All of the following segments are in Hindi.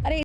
अरे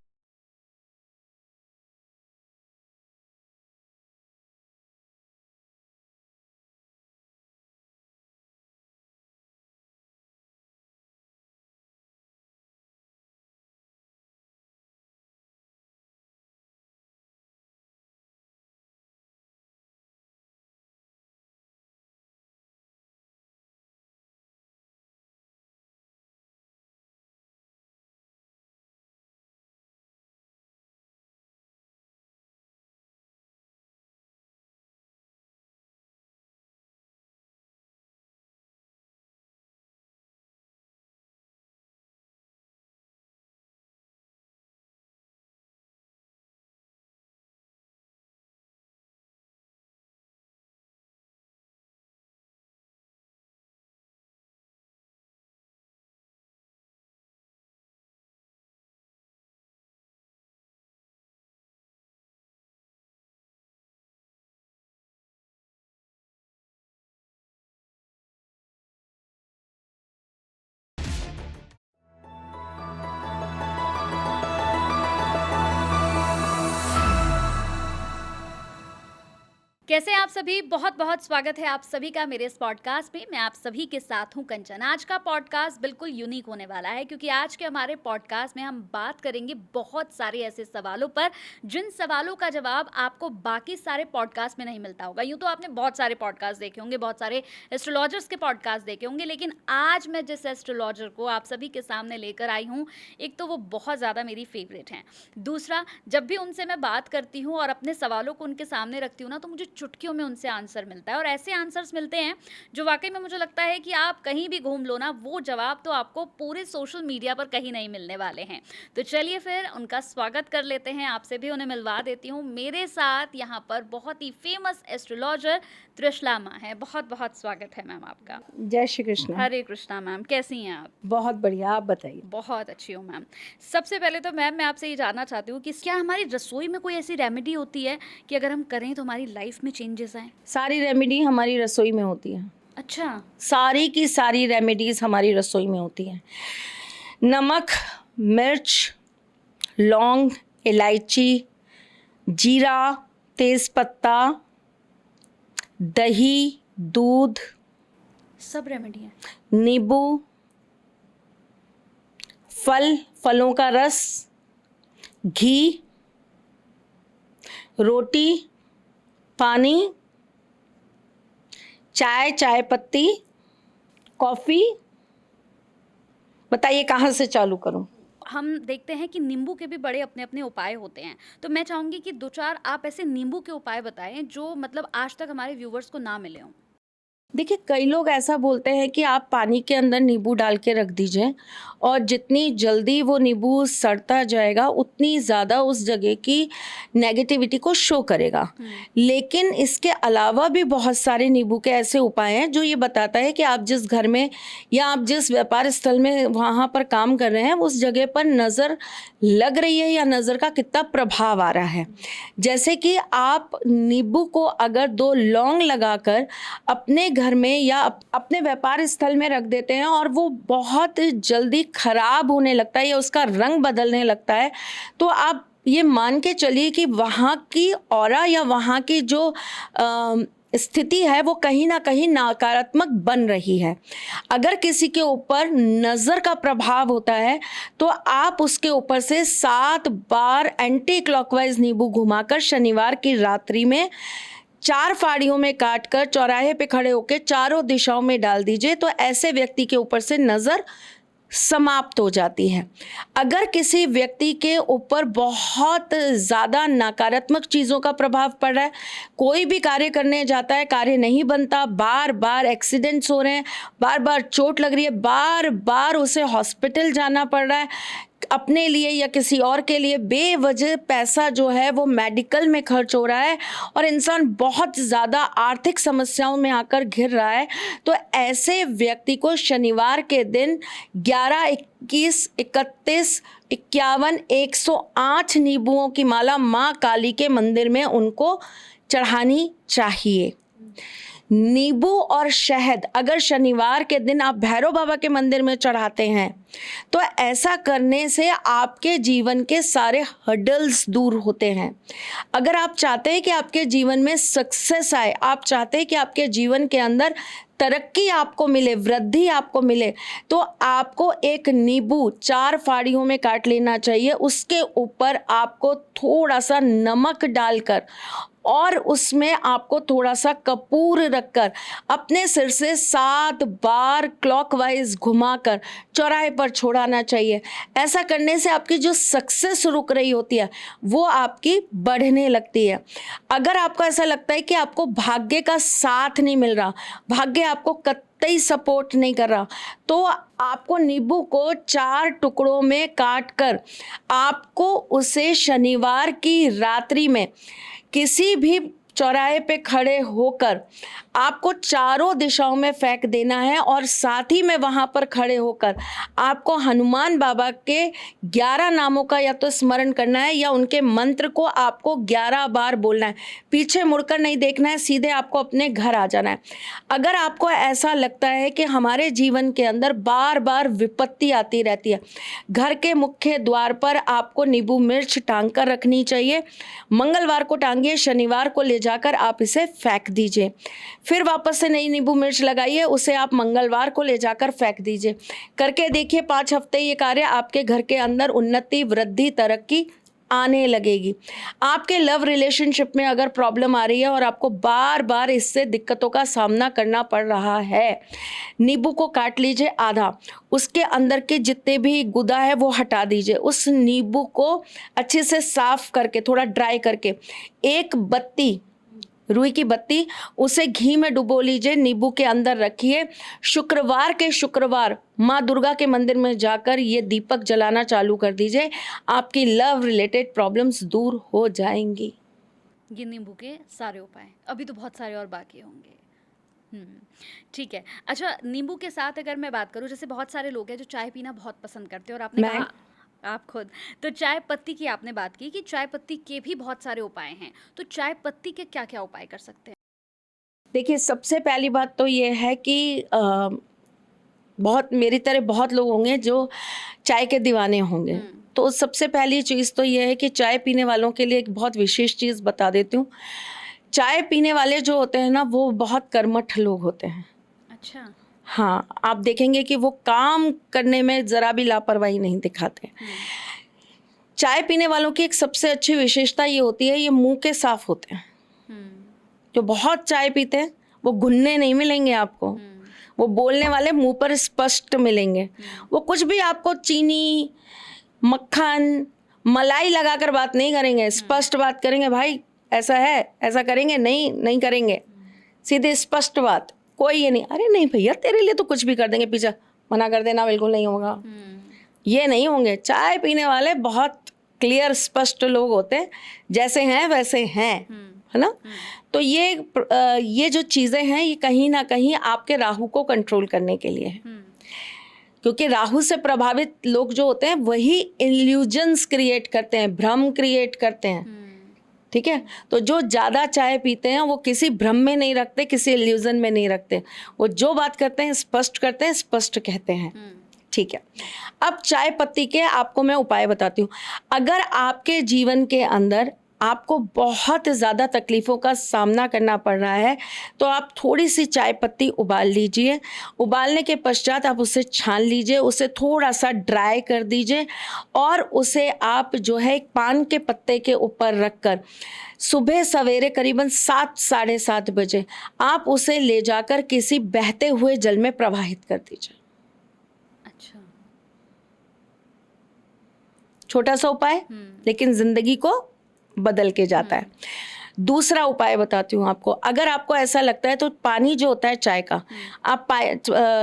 कैसे हैं आप सभी। बहुत बहुत स्वागत है आप सभी का मेरे इस पॉडकास्ट में। मैं आप सभी के साथ हूं कंचन। आज का पॉडकास्ट बिल्कुल यूनिक होने वाला है क्योंकि आज के हमारे पॉडकास्ट में हम बात करेंगे बहुत सारे ऐसे सवालों पर जिन सवालों का जवाब आपको बाकी सारे पॉडकास्ट में नहीं मिलता होगा। यूँ तो आपने बहुत सारे पॉडकास्ट देखे होंगे, बहुत सारे एस्ट्रोलॉजर्स के पॉडकास्ट देखे होंगे, लेकिन आज मैं जिस एस्ट्रोलॉजर को आप सभी के सामने लेकर आई हूँ, एक तो वो बहुत ज़्यादा मेरी फेवरेट हैं। दूसरा, जब भी उनसे मैं बात करती हूँ और अपने सवालों को उनके सामने रखती हूँ ना, तो मुझे चुटकियों में उनसे आंसर मिलता है और ऐसे आंसर्स मिलते हैं जो वाकई में मुझे लगता है कि आप कहीं भी घूम लो ना, वो जवाब तो आपको पूरे सोशल मीडिया पर कहीं नहीं मिलने वाले हैं। तो चलिए फिर उनका स्वागत कर लेते हैं। आपसे भी उन्हें मिलवा देती हूँ। मेरे साथ यहाँ पर बहुत ही फेमस एस्ट्रोलॉजर त्रिशला माँ है। बहुत बहुत स्वागत है मैम आपका। जय श्री कृष्ण। हरे कृष्णा मैम, कैसी हैं आप? बहुत बढ़िया, आप बताइए। बहुत अच्छी हूँ मैम। सबसे पहले तो मैम मैं आपसे ये जानना चाहती हूँ कि क्या हमारी रसोई में कोई ऐसी रेमेडी होती है कि अगर हम करें तो हमारी लाइफ में चेंजेस आए? सारी रेमेडी हमारी रसोई में होती है। अच्छा। सारी की सारी रेमेडीज हमारी रसोई में होती हैं। नमक, मिर्च, लौंग, इलायची, जीरा, तेज़पत्ता, दही, दूध, सब रेमेडी है? नींबू, फलों का रस, घी, रोटी, पानी, चाय पत्ती, कॉफ़ी। बताइए कहाँ से चालू करूं? हम देखते हैं कि नींबू के भी बड़े अपने अपने उपाय होते हैं, तो मैं चाहूँगी कि 2-4 आप ऐसे नींबू के उपाय बताएं जो मतलब आज तक हमारे व्यूवर्स को ना मिले हों। देखिए, कई लोग ऐसा बोलते हैं कि आप पानी के अंदर नींबू डाल के रख दीजिए और जितनी जल्दी वो नींबू सड़ता जाएगा उतनी ज़्यादा उस जगह की नेगेटिविटी को शो करेगा। लेकिन इसके अलावा भी बहुत सारे नींबू के ऐसे उपाय हैं जो ये बताता है कि आप जिस घर में या आप जिस व्यापार स्थल में वहाँ पर काम कर रहे हैं उस जगह पर नज़र लग रही है या नज़र का कितना प्रभाव आ रहा है। जैसे कि आप नींबू को अगर 2 लौंग लगाकर अपने घर में या अपने व्यापार स्थल में रख देते हैं और वो बहुत जल्दी खराब होने लगता है या उसका रंग बदलने लगता है, तो आप ये मान के चलिए कि वहाँ की ऑरा या वहाँ की जो स्थिति है वो कहीं ना कहीं नकारात्मक बन रही है। अगर किसी के ऊपर नज़र का प्रभाव होता है तो आप उसके ऊपर से 7 बार एंटी क्लॉकवाइज नींबू घुमाकर शनिवार की रात्रि में 4 फाड़ियों में काटकर चौराहे पे खड़े होकर चारों दिशाओं में डाल दीजिए, तो ऐसे व्यक्ति के ऊपर से नज़र समाप्त हो जाती है। अगर किसी व्यक्ति के ऊपर बहुत ज़्यादा नकारात्मक चीज़ों का प्रभाव पड़ रहा है, कोई भी कार्य करने जाता है, कार्य नहीं बनता, बार बार एक्सीडेंट्स हो रहे हैं, बार बार चोट लग रही है, बार बार उसे हॉस्पिटल जाना पड़ रहा है, अपने लिए या किसी और के लिए बेवजह पैसा जो है वो मेडिकल में खर्च हो रहा है और इंसान बहुत ज़्यादा आर्थिक समस्याओं में आकर घिर रहा है, तो ऐसे व्यक्ति को शनिवार के दिन 11, 21, 31, 51, 108 नींबुओं की माला माँ काली के मंदिर में उनको चढ़ानी चाहिए। नींबू और शहद अगर शनिवार के दिन आप भैरव बाबा के मंदिर में चढ़ाते हैं तो ऐसा करने से आपके जीवन के सारे हर्डल्स दूर होते हैं। अगर आप चाहते हैं कि आपके जीवन में सक्सेस आए, आप चाहते हैं कि आपके जीवन के अंदर तरक्की आपको मिले, वृद्धि आपको मिले, तो आपको एक नींबू 4 फाड़ियों में काट लेना चाहिए। उसके ऊपर आपको थोड़ा सा नमक डालकर और उसमें आपको थोड़ा सा कपूर रखकर अपने सिर से 7 बार क्लॉकवाइज घुमाकर चौराहे पर छोड़ाना चाहिए। ऐसा करने से आपकी जो सक्सेस रुक रही होती है वो आपकी बढ़ने लगती है। अगर आपको ऐसा लगता है कि आपको भाग्य का साथ नहीं मिल रहा, भाग्य आपको कतई सपोर्ट नहीं कर रहा, तो आपको नींबू को 4 टुकड़ों में काट कर आपको उसे शनिवार की रात्रि में किसी भी चौराहे पे खड़े होकर आपको चारों दिशाओं में फेंक देना है और साथ ही में वहाँ पर खड़े होकर आपको हनुमान बाबा के 11 नामों का या तो स्मरण करना है या उनके मंत्र को आपको 11 बार बोलना है। पीछे मुड़कर नहीं देखना है, सीधे आपको अपने घर आ जाना है। अगर आपको ऐसा लगता है कि हमारे जीवन के अंदर बार बार विपत्ति आती रहती है, घर के मुख्य द्वार पर आपको नींबू मिर्च टांग कर रखनी चाहिए। मंगलवार को टांगिए, शनिवार को ले जाकर आप इसे फेंक दीजिए। फिर वापस से नई नींबू मिर्च लगाइए, उसे आप मंगलवार को ले जाकर फेंक दीजिए। करके देखिए 5 हफ्ते ये कार्य, आपके घर के अंदर उन्नति, वृद्धि, तरक्की आने लगेगी। आपके लव रिलेशनशिप में अगर प्रॉब्लम आ रही है और आपको बार बार इससे दिक्कतों का सामना करना पड़ रहा है, नींबू को काट लीजिए आधा, उसके अंदर के जितने भी गुदा है वो हटा दीजिए। उस नींबू को अच्छे से साफ करके, थोड़ा ड्राई करके, एक बत्ती, रुई की बत्ती, उसे घी में डुबो लीजिए, नींबू के अंदर रखिए। शुक्रवार के शुक्रवार माँ दुर्गा के मंदिर में जाकर ये दीपक जलाना चालू कर दीजिए। आपकी लव रिलेटेड प्रॉब्लम्स दूर हो जाएंगी। ये नींबू के सारे उपाय, अभी तो बहुत सारे और बाकी होंगे। ठीक है। अच्छा, नींबू के साथ अगर मैं बात करूँ, जैसे बहुत सारे लोग हैं जो चाय पीना बहुत पसंद करते हैं और आपने मैं- कहा आप खुद, तो चाय पत्ती की आपने बात की कि चाय पत्ती के भी बहुत सारे उपाय हैं, तो चाय पत्ती के क्या क्या उपाय कर सकते हैं? देखिए, सबसे पहली बात तो ये है कि बहुत मेरी तरह बहुत लोग होंगे जो चाय के दीवाने होंगे। तो सबसे पहली चीज़ तो ये है कि चाय पीने वालों के लिए एक बहुत विशेष चीज़ बता देती हूँ। चाय पीने वाले जो होते हैं ना, वो बहुत कर्मठ लोग होते हैं। अच्छा। हाँ, आप देखेंगे कि वो काम करने में ज़रा भी लापरवाही नहीं दिखाते। चाय पीने वालों की एक सबसे अच्छी विशेषता ये होती है, ये मुंह के साफ होते हैं। जो बहुत चाय पीते हैं वो घुनने नहीं मिलेंगे आपको, वो बोलने वाले मुंह पर स्पष्ट मिलेंगे। वो कुछ भी आपको चीनी, मक्खन, मलाई लगाकर बात नहीं करेंगे, स्पष्ट बात करेंगे। भाई ऐसा है, ऐसा करेंगे, नहीं नहीं करेंगे, सीधे स्पष्ट बात। कोई ये नहीं, अरे नहीं भैया तेरे लिए तो कुछ भी कर देंगे, पीछे मना कर देना, बिल्कुल नहीं होगा, ये नहीं होंगे। चाय पीने वाले बहुत क्लियर स्पष्ट लोग होते हैं, जैसे हैं वैसे हैं, है ना। तो ये जो चीज़ें हैं ये कहीं ना कहीं आपके राहु को कंट्रोल करने के लिए है, क्योंकि राहु से प्रभावित लोग जो होते हैं वही इल्यूजन्स क्रिएट करते हैं, भ्रम क्रिएट करते हैं। ठीक है, तो जो ज़्यादा चाय पीते हैं वो किसी भ्रम में नहीं रखते, किसी इल्यूजन में नहीं रखते, वो जो बात करते हैं स्पष्ट करते हैं, स्पष्ट कहते हैं। ठीक है, अब चाय पत्ती के आपको मैं उपाय बताती हूँ। अगर आपके जीवन के अंदर आपको बहुत ज़्यादा तकलीफ़ों का सामना करना पड़ रहा है तो आप थोड़ी सी चाय पत्ती उबाल लीजिए। उबालने के पश्चात आप उसे छान लीजिए, उसे थोड़ा सा ड्राई कर दीजिए और उसे आप जो है एक पान के पत्ते के ऊपर रखकर सुबह सवेरे करीबन 7 साढ़े 7 बजे आप उसे ले जाकर किसी बहते हुए जल में प्रवाहित कर दीजिए। अच्छा। छोटा सा उपाय लेकिन जिंदगी को बदल के जाता है। दूसरा उपाय बताती हूँ आपको। अगर आपको ऐसा लगता है तो पानी जो होता है चाय का, आप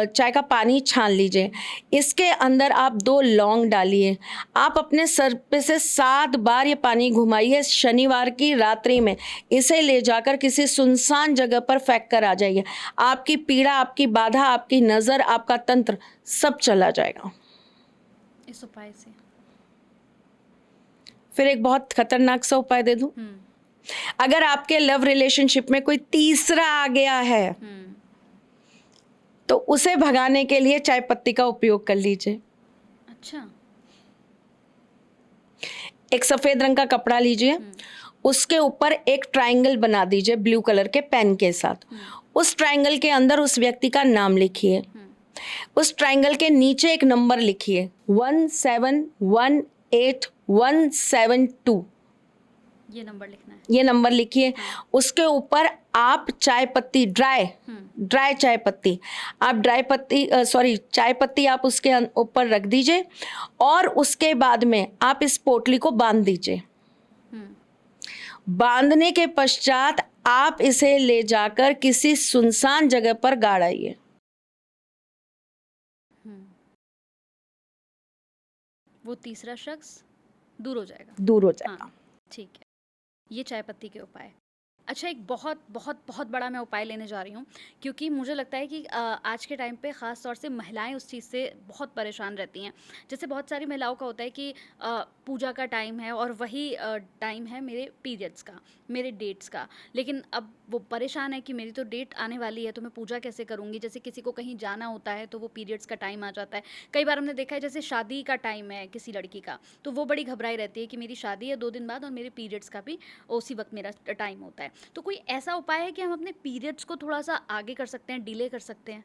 चाय का पानी छान लीजिए, इसके अंदर आप 2 लौंग डालिए, आप अपने सर पे से 7 बार ये पानी घुमाइए। शनिवार की रात्रि में इसे ले जाकर किसी सुनसान जगह पर फेंक कर आ जाइए। आपकी पीड़ा, आपकी बाधा, आपकी नज़र, आपका तंत्र सब चला जाएगा इस उपाय से। फिर एक बहुत खतरनाक सा उपाय दे दूं। अगर आपके लव रिलेशनशिप में कोई तीसरा आ गया है तो उसे भगाने के लिए चाय पत्ती का उपयोग कर लीजिए। अच्छा। एक सफेद रंग का कपड़ा लीजिए, उसके ऊपर एक ट्रायंगल बना दीजिए ब्लू कलर के पेन के साथ। उस ट्रायंगल के अंदर उस व्यक्ति का नाम लिखिए। उस ट्रायंगल के नीचे एक नंबर लिखिए 1718172। ये नंबर लिखना है। ये नंबर लिखिए। उसके ऊपर आप चाय पत्ती ड्राई चाय पत्ती, आप चाय पत्ती आप उसके ऊपर रख दीजिए और उसके बाद में आप इस पोटली को बांध दीजिए। बांधने के पश्चात आप इसे ले जाकर किसी सुनसान जगह पर गाड़ाइए। वो तीसरा शख्स दूर हो जाएगा। दूर हो जाएगा। हाँ, ठीक है। ये चाय पत्ती के उपाय। अच्छा, एक बहुत बहुत बहुत बड़ा मैं उपाय लेने जा रही हूँ, क्योंकि मुझे लगता है कि आज के टाइम पे ख़ास तौर से महिलाएं उस चीज़ से बहुत परेशान रहती हैं। जैसे बहुत सारी महिलाओं का होता है कि पूजा का टाइम है और वही टाइम है मेरे पीरियड्स का, मेरे डेट्स का, लेकिन अब वो परेशान है कि मेरी तो डेट आने वाली है तो मैं पूजा कैसे करूँगी। जैसे किसी को कहीं जाना होता है तो वो पीरियड्स का टाइम आ जाता है। कई बार हमने देखा है जैसे शादी का टाइम है किसी लड़की का, तो वो बड़ी घबराई रहती है कि मेरी शादी है 2 दिन बाद और मेरे पीरियड्स का भी उसी वक्त मेरा टाइम होता है। तो कोई ऐसा उपाय है कि हम अपने पीरियड्स को थोड़ा सा आगे कर सकते हैं, डिले कर सकते हैं?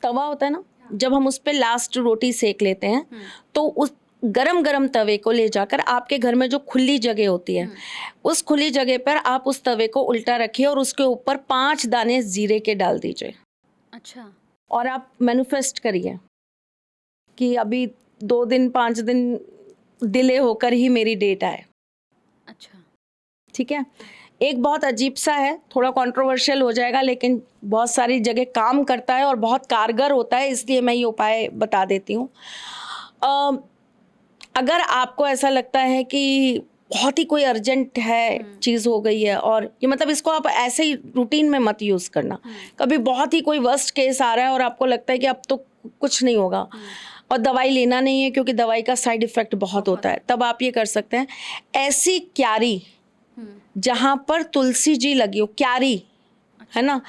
तवा होता है ना, जब हम उस पे लास्ट रोटी सेक लेते हैं तो उस गरम गरम तवे को ले जाकर आपके घर में जो खुली जगह होती है उस खुली जगह पर आप उस तवे को उल्टा रखिए और उसके ऊपर 5 दाने जीरे के डाल दीजिए। अच्छा। और आप मैनिफेस्ट करिए कि अभी 2 दिन 5 दिन डिले होकर ही मेरी डेट आए। अच्छा। ठीक है। एक बहुत अजीब सा है, थोड़ा कंट्रोवर्शियल हो जाएगा, लेकिन बहुत सारी जगह काम करता है और बहुत कारगर होता है, इसलिए मैं ये उपाय बता देती हूँ। अगर आपको ऐसा लगता है कि बहुत ही कोई अर्जेंट है चीज़ हो गई है, और ये मतलब इसको आप ऐसे ही रूटीन में मत यूज़ करना। कभी बहुत ही कोई वर्स्ट केस आ रहा है और आपको लगता है कि अब तो कुछ नहीं होगा और दवाई लेना नहीं है क्योंकि दवाई का साइड इफ़ेक्ट बहुत होता है, तब आप ये कर सकते हैं, ऐसी क्यारी जहाँ पर तुलसी जी लगी हो, क्यारी है ना,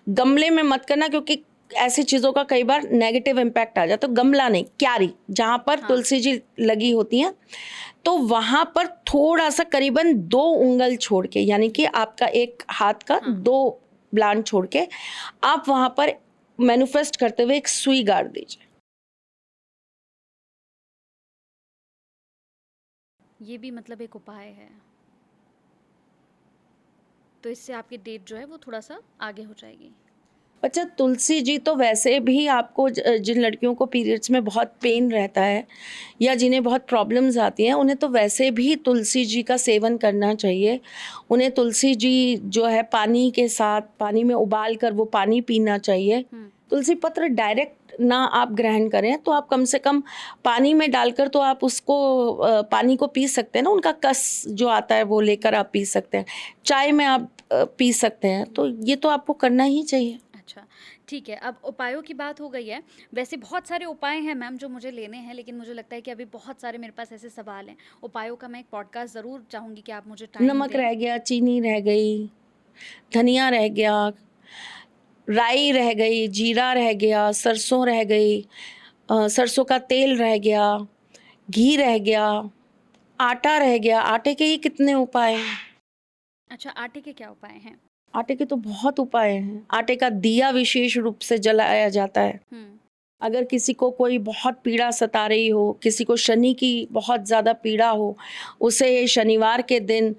गमले में मत करना क्योंकि ऐसी चीज़ों का कई बार नेगेटिव इम्पैक्ट आ जाता है। तो गमला नहीं, क्यारी जहाँ पर तुलसी जी लगी होती हैं, तो वहाँ पर थोड़ा सा करीबन 2 उंगल छोड़ के, यानी कि आपका एक हाथ का 2 ब्लान छोड़ के आप वहाँ पर मैनिफेस्ट करते हुए एक सुई गाड़ दीजिए। ये भी मतलब एक उपाय है। तो इससे आपकी डेट जो है वो थोड़ा सा आगे हो जाएगी। अच्छा, तुलसी जी तो वैसे भी आपको जिन लड़कियों को पीरियड्स में बहुत पेन रहता है या जिन्हें बहुत प्रॉब्लम्स आती हैं, उन्हें तो वैसे भी तुलसी जी का सेवन करना चाहिए। उन्हें तुलसी जी जो है पानी के साथ, पानी में उबाल कर वो पानी पीना चाहिए। तुलसी पत्र डायरेक्ट ना आप ग्रहण करें तो आप कम से कम पानी में डालकर तो आप उसको पानी को पी सकते हैं ना, उनका कस जो आता है वो लेकर आप पी सकते हैं, चाय में आप पी सकते हैं, तो ये तो आपको करना ही चाहिए। अच्छा, ठीक है। अब उपायों की बात हो गई है। वैसे बहुत सारे उपाय हैं मैम जो मुझे लेने हैं, लेकिन मुझे लगता है कि अभी बहुत सारे मेरे पास ऐसे सवाल हैं। उपायों का मैं एक पॉडकास्ट ज़रूर चाहूँगी कि आप मुझे टाइम नमक दें। रह गया, चीनी रह गई, धनिया रह गया, राई रह गई, जीरा रह गया, सरसों रह गई, सरसों का तेल रह गया, घी रह गया, आटा रह गया। आटे के ही कितने उपाय हैं। अच्छा, आटे के क्या उपाय हैं? आटे के तो बहुत उपाय हैं। आटे का दिया विशेष रूप से जलाया जाता है। अगर किसी को कोई बहुत पीड़ा सता रही हो, किसी को शनि की बहुत ज़्यादा पीड़ा हो, उसे शनिवार के दिन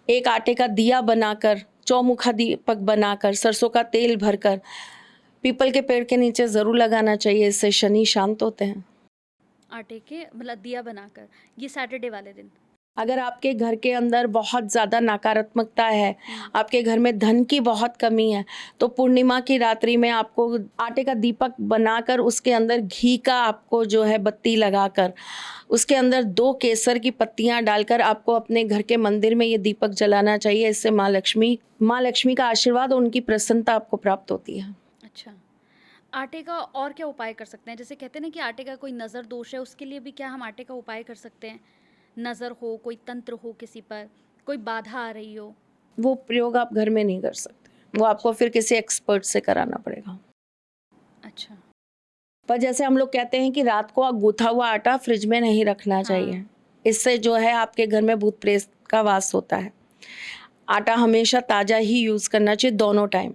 एक आटे का दिया बनाकर, चौमुखा दीपक बनाकर, सरसों का तेल भरकर पीपल के पेड़ के नीचे ज़रूर लगाना चाहिए। इससे शनि शांत होते हैं। आटे के मतलब दिया बनाकर, ये सैटरडे वाले दिन? अगर आपके घर के अंदर बहुत ज़्यादा नकारात्मकता है, आपके घर में धन की बहुत कमी है, तो पूर्णिमा की रात्रि में आपको आटे का दीपक बनाकर उसके अंदर घी का आपको जो है बत्ती लगाकर उसके अंदर 2 केसर की पत्तियां डालकर आपको अपने घर के मंदिर में ये दीपक जलाना चाहिए। इससे माँ लक्ष्मी का आशीर्वाद और उनकी प्रसन्नता आपको प्राप्त होती है। अच्छा, आटे का और क्या उपाय कर सकते हैं? जैसे कहते हैं ना कि आटे का कोई नज़र दोष है, उसके लिए भी क्या हम आटे का उपाय कर सकते हैं? नज़र हो, कोई तंत्र हो किसी पर, कोई बाधा आ रही हो? वो प्रयोग आप घर में नहीं कर सकते, वो आपको फिर किसी एक्सपर्ट से कराना पड़ेगा। अच्छा। पर जैसे हम लोग कहते हैं कि रात को गूथा हुआ आटा फ्रिज में नहीं रखना चाहिए, इससे जो है आपके घर में भूत प्रेत का वास होता है। आटा हमेशा ताज़ा ही यूज़ करना चाहिए दोनों टाइम।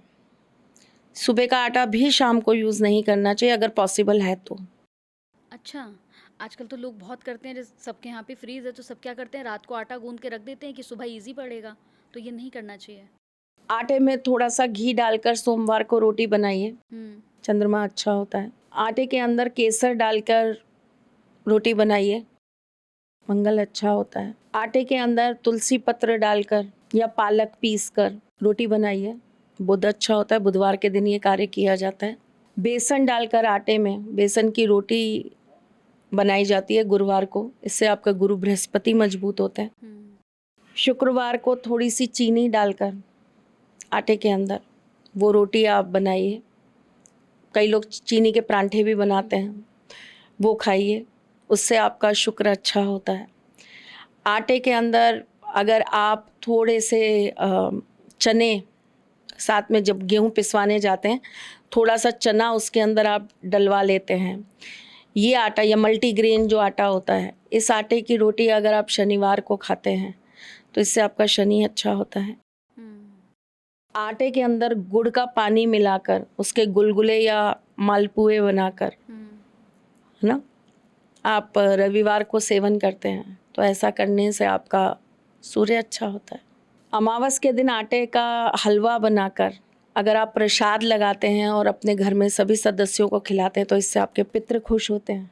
सुबह का आटा भी शाम को यूज़ नहीं करना चाहिए अगर पॉसिबल है तो। अच्छा, आजकल तो लोग बहुत करते हैं, जैसे सबके यहाँ पे फ्रीज़ है तो सब क्या करते हैं, रात को आटा गूँध के रख देते हैं कि सुबह ईज़ी पड़ेगा, तो ये नहीं करना चाहिए। आटे में थोड़ा सा घी डालकर सोमवार को रोटी बनाइए, हुँ, चंद्रमा अच्छा होता है। आटे के अंदर केसर डालकर रोटी बनाइए, मंगल अच्छा होता है। आटे के अंदर तुलसी पत्र डालकर या पालक पीसकर रोटी बनाइए, बुध अच्छा होता है, बुधवार के दिन ये कार्य किया जाता है। बेसन डालकर आटे में बेसन की रोटी बनाई जाती है गुरुवार को, इससे आपका गुरु बृहस्पति मजबूत होता है। हुँ, शुक्रवार को थोड़ी सी चीनी डालकर आटे के अंदर वो रोटी आप बनाइए। कई लोग चीनी के परांठे भी बनाते हैं, वो खाइए, उससे आपका शुक्र अच्छा होता है। आटे के अंदर अगर आप थोड़े से चने साथ में जब गेहूँ पिसवाने जाते हैं, थोड़ा सा चना उसके अंदर आप डलवा लेते हैं। ये आटा या मल्टीग्रेन जो आटा होता है, इस आटे की रोटी अगर आप शनिवार को खाते हैं तो इससे आपका शनि अच्छा होता है। हुँ, आटे के अंदर गुड़ का पानी मिलाकर उसके गुलगुले या मालपुए बनाकर, हुँ, है ना, आप रविवार को सेवन करते हैं तो ऐसा करने से आपका सूर्य अच्छा होता है। अमावस के दिन आटे का हलवा बनाकर अगर आप प्रसाद लगाते हैं और अपने घर में सभी सदस्यों को खिलाते हैं तो इससे आपके पितृ खुश होते हैं।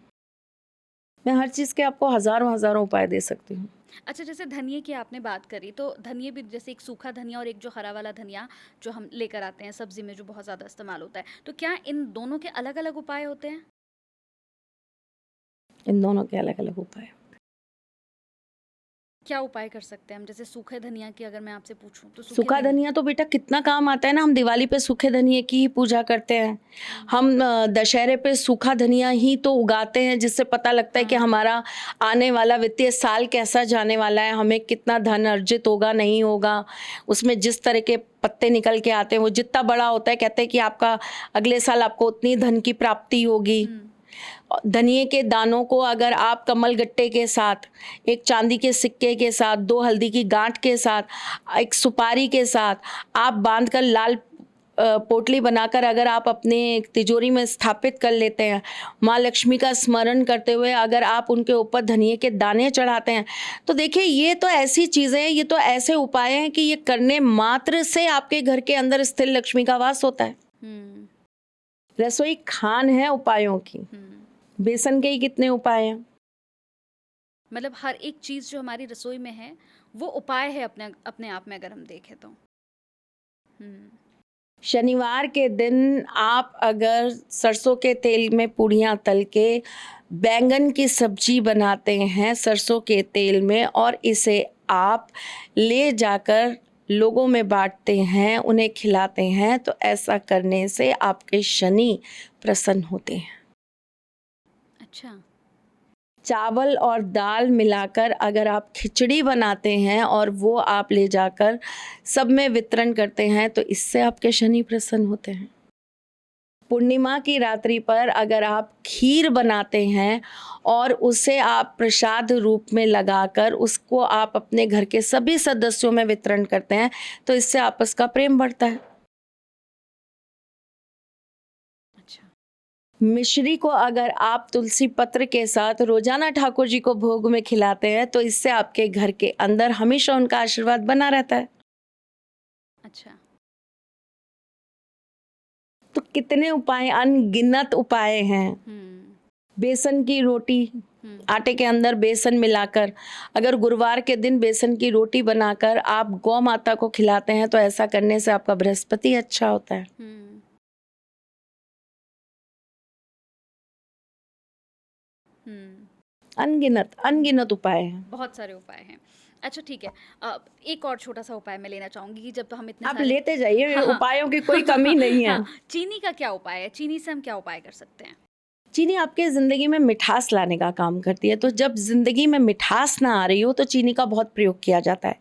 मैं हर चीज़ के आपको हज़ारों हज़ारों उपाय दे सकती हूँ। अच्छा, जैसे धनिये की आपने बात करी, तो धनिये भी, जैसे एक सूखा धनिया और एक जो हरा वाला धनिया जो हम लेकर आते हैं सब्ज़ी में, जो बहुत ज़्यादा इस्तेमाल होता है, तो क्या इन दोनों के अलग-अलग उपाय होते हैं? इन दोनों के अलग-अलग उपाय। क्या उपाय कर सकते हैं हम? जैसे सूखे धनिया की अगर मैं आपसे पूछूँ, तो सूखे सूखा धनिया तो बेटा कितना काम आता है ना, हम दिवाली पे सूखे धनिये की ही पूजा करते हैं। हम दशहरे पे सूखा धनिया ही तो उगाते हैं जिससे पता लगता है कि हाँ। हमारा आने वाला वित्तीय साल कैसा जाने वाला है, हमें कितना धन अर्जित होगा नहीं होगा। उसमें जिस तरह के पत्ते निकल के आते हैं वो जितना बड़ा होता है कहते हैं कि आपका अगले साल आपको उतनी धन की प्राप्ति होगी। हुँ, धनिये के दानों को अगर आप कमल गट्टे के साथ, एक चांदी के सिक्के के साथ, 2 हल्दी की गांठ के साथ, एक सुपारी के साथ आप बांधकर लाल पोटली बनाकर अगर आप अपने तिजोरी में स्थापित कर लेते हैं, माँ लक्ष्मी का स्मरण करते हुए अगर आप उनके ऊपर धनिये के दाने चढ़ाते हैं, तो देखिए ये तो ऐसी चीज़ें हैं, ये तो ऐसे उपाय हैं कि ये करने मात्र से आपके घर के अंदर स्थिर लक्ष्मी का वास होता है। हुँ, रसोई खान है उपायों की। हुँ। बेसन के ही कितने उपाय हैं। मतलब हर एक चीज़ जो हमारी रसोई में है, वो उपाय है अपने अपने आप में, अगर हम देखें तो। हुँ, शनिवार के दिन आप अगर सरसों के तेल में पूड़ियाँ तल के बैंगन की सब्जी बनाते हैं सरसों के तेल में और इसे आप ले जाकर लोगों में बांटते हैं, उन्हें खिलाते हैं, तो ऐसा करने से आपके शनि प्रसन्न होते हैं। अच्छा। चावल और दाल मिलाकर अगर आप खिचड़ी बनाते हैं और वो आप ले जाकर सब में वितरण करते हैं तो इससे आपके शनि प्रसन्न होते हैं। पूर्णिमा की रात्रि पर अगर आप खीर बनाते हैं और उसे आप प्रसाद रूप में लगाकर उसको आप अपने घर के सभी सदस्यों में वितरण करते हैं तो इससे आपस का प्रेम बढ़ता है। अच्छा। मिश्री को अगर आप तुलसी पत्र के साथ रोजाना ठाकुर जी को भोग में खिलाते हैं तो इससे आपके घर के अंदर हमेशा उनका आशीर्वाद बना रहता है। अच्छा। तो कितने उपाय, अनगिनत उपाय हैं। हुँ, बेसन की रोटी, हुँ, आटे के अंदर बेसन मिलाकर अगर गुरुवार के दिन बेसन की रोटी बनाकर आप गौ माता को खिलाते हैं तो ऐसा करने से आपका बृहस्पति अच्छा होता है। हुँ, हुँ। अनगिनत अनगिनत उपाय हैं। बहुत सारे उपाय हैं। अच्छा, ठीक है। एक और छोटा-सा उपाय मैं लेना चाहूँगी कि जब हम इतने आप सारे लेते जाइए, हाँ, उपायों की कोई कमी नहीं है। हाँ, चीनी का क्या उपाय है? चीनी से हम क्या उपाय कर सकते हैं? चीनी आपके ज़िंदगी में मिठास लाने का काम करती है। तो जब ज़िंदगी में मिठास ना आ रही हो तो चीनी का बहुत प्रयोग किया जाता है।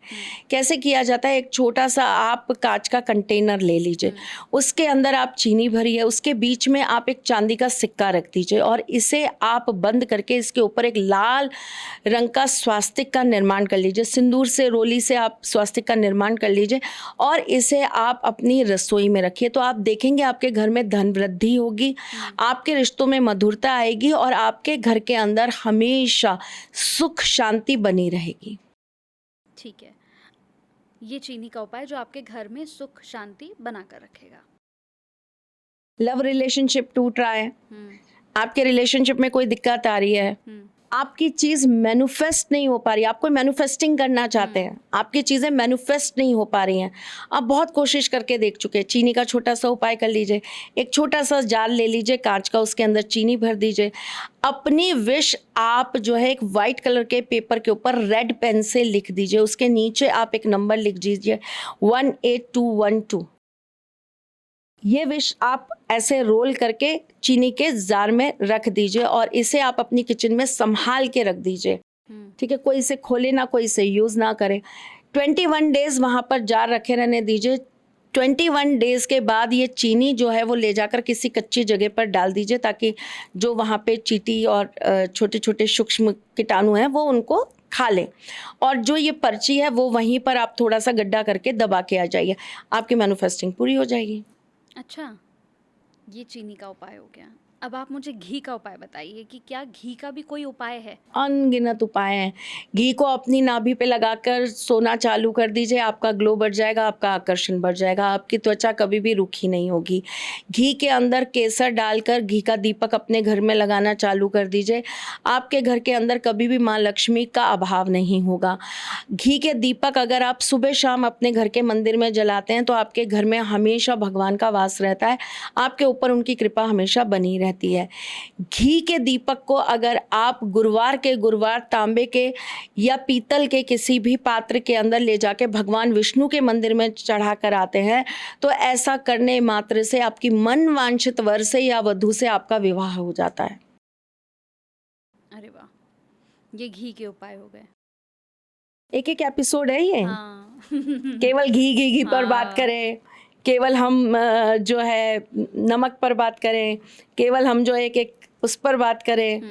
कैसे किया जाता है? एक छोटा-सा आप काँच का कंटेनर ले लीजिए, उसके अंदर आप चीनी भरिए, उसके बीच में आप एक चांदी का सिक्का रख दीजिए और इसे आप बंद करके इसके ऊपर एक लाल रंग का स्वास्तिक का निर्माण कर लीजिए। सिंदूर से, रोली से आप स्वास्तिक का निर्माण कर लीजिए और इसे आप अपनी रसोई में रखिए। तो आप देखेंगे आपके घर में धन वृद्धि होगी, आपके रिश्तों में मधुरता आएगी और आपके घर के अंदर हमेशा सुख शांति बनी रहेगी। ठीक है, ये चीनी का उपाय जो आपके घर में सुख शांति बनाकर रखेगा। लव रिलेशनशिप टूट रहा है, हम्म आपके रिलेशनशिप में कोई दिक्कत आ रही है, हम्म आपकी चीज़ मैनिफेस्ट नहीं हो पा रही, आप कोई मैनिफेस्टिंग करना चाहते हैं, आपकी चीज़ें मैनिफेस्ट नहीं हो पा रही हैं, आप बहुत कोशिश करके देख चुके हैं, चीनी का छोटा सा उपाय कर लीजिए। एक छोटा सा जार ले लीजिए कांच का, उसके अंदर चीनी भर दीजिए। अपनी विश आप जो है एक वाइट कलर के पेपर के ऊपर रेड पेन से लिख दीजिए, उसके नीचे आप एक नंबर लिख दीजिए 18212। ये विश आप ऐसे रोल करके चीनी के जार में रख दीजिए और इसे आप अपनी किचन में संभाल के रख दीजिए। ठीक है, कोई इसे खोले ना, कोई इसे यूज़ ना करे। 21 डेज़ वहाँ पर जार रखे रहने दीजिए। 21 डेज़ के बाद ये चीनी जो है वो ले जाकर किसी कच्ची जगह पर डाल दीजिए ताकि जो वहाँ पे चींटी और छोटे छोटे सूक्ष्म कीटाणु हैं वो उनको खा लें। और जो ये पर्ची है वो वहीं पर आप थोड़ा सा गड्ढा करके दबा के आ जाइए, आपकी मैन्युफेस्टिंग पूरी हो जाएगी। अच्छा, ये चीनी का उपाय हो गया। अब आप मुझे घी का उपाय बताइए कि क्या घी का भी कोई उपाय है? अनगिनत उपाय हैं। घी को अपनी नाभि पे लगाकर सोना चालू कर दीजिए, आपका ग्लो बढ़ जाएगा, आपका आकर्षण बढ़ जाएगा, आपकी त्वचा कभी भी रूखी नहीं होगी। घी के अंदर केसर डालकर घी का दीपक अपने घर में लगाना चालू कर दीजिए, आपके घर के अंदर कभी भी माँ लक्ष्मी का अभाव नहीं होगा। घी के दीपक अगर आप सुबह शाम अपने घर के मंदिर में जलाते हैं तो आपके घर में हमेशा भगवान का वास रहता है, आपके ऊपर उनकी कृपा हमेशा बनी रहती है। घी के दीपक को अगर आप गुरुवार के गुरुवार तांबे के या पीतल के किसी भी पात्र के अंदर ले जाके भगवान विष्णु के मंदिर में चढ़ा कर आते हैं तो ऐसा करने मात्र से आपकी मन वांछित वर से या वधु से आपका विवाह हो जाता है। अरे वाह, ये घी के उपाय हो गए। एक एक एपिसोड है ये। हाँ केवल घी घी घी पर बात हाँ। करें, केवल हम जो है नमक पर बात करें, केवल हम जो एक एक उस पर बात करें।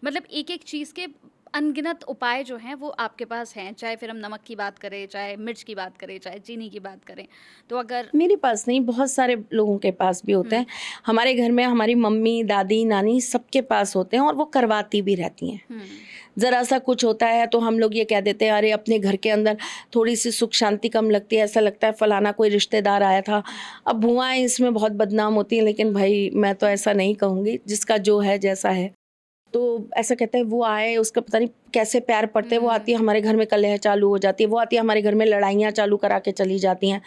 मतलब एक एक चीज़ के अनगिनत उपाय जो हैं वो आपके पास हैं, चाहे फिर हम नमक की बात करें, चाहे मिर्च की बात करें, चाहे चीनी की बात करें। तो अगर मेरे पास नहीं, बहुत सारे लोगों के पास भी होते हैं। हमारे घर में हमारी मम्मी, दादी, नानी सबके पास होते हैं और वो करवाती भी रहती हैं। ज़रा सा कुछ होता है तो हम लोग ये कह देते हैं अरे अपने घर के अंदर थोड़ी सी सुख शांति कम लगती है, ऐसा लगता है फलाना कोई रिश्तेदार आया था। अब भुआएं इसमें बहुत बदनाम होती हैं, लेकिन भाई मैं तो ऐसा नहीं कहूँगी, जिसका जो है जैसा है। तो ऐसा कहते हैं वो आए, उसका पता नहीं कैसे पैर पड़ते हैं, वो आती है हमारे घर में कलह चालू हो जाती है, वो आती है हमारे घर में लड़ाइयाँ चालू करा के चली जाती हैं।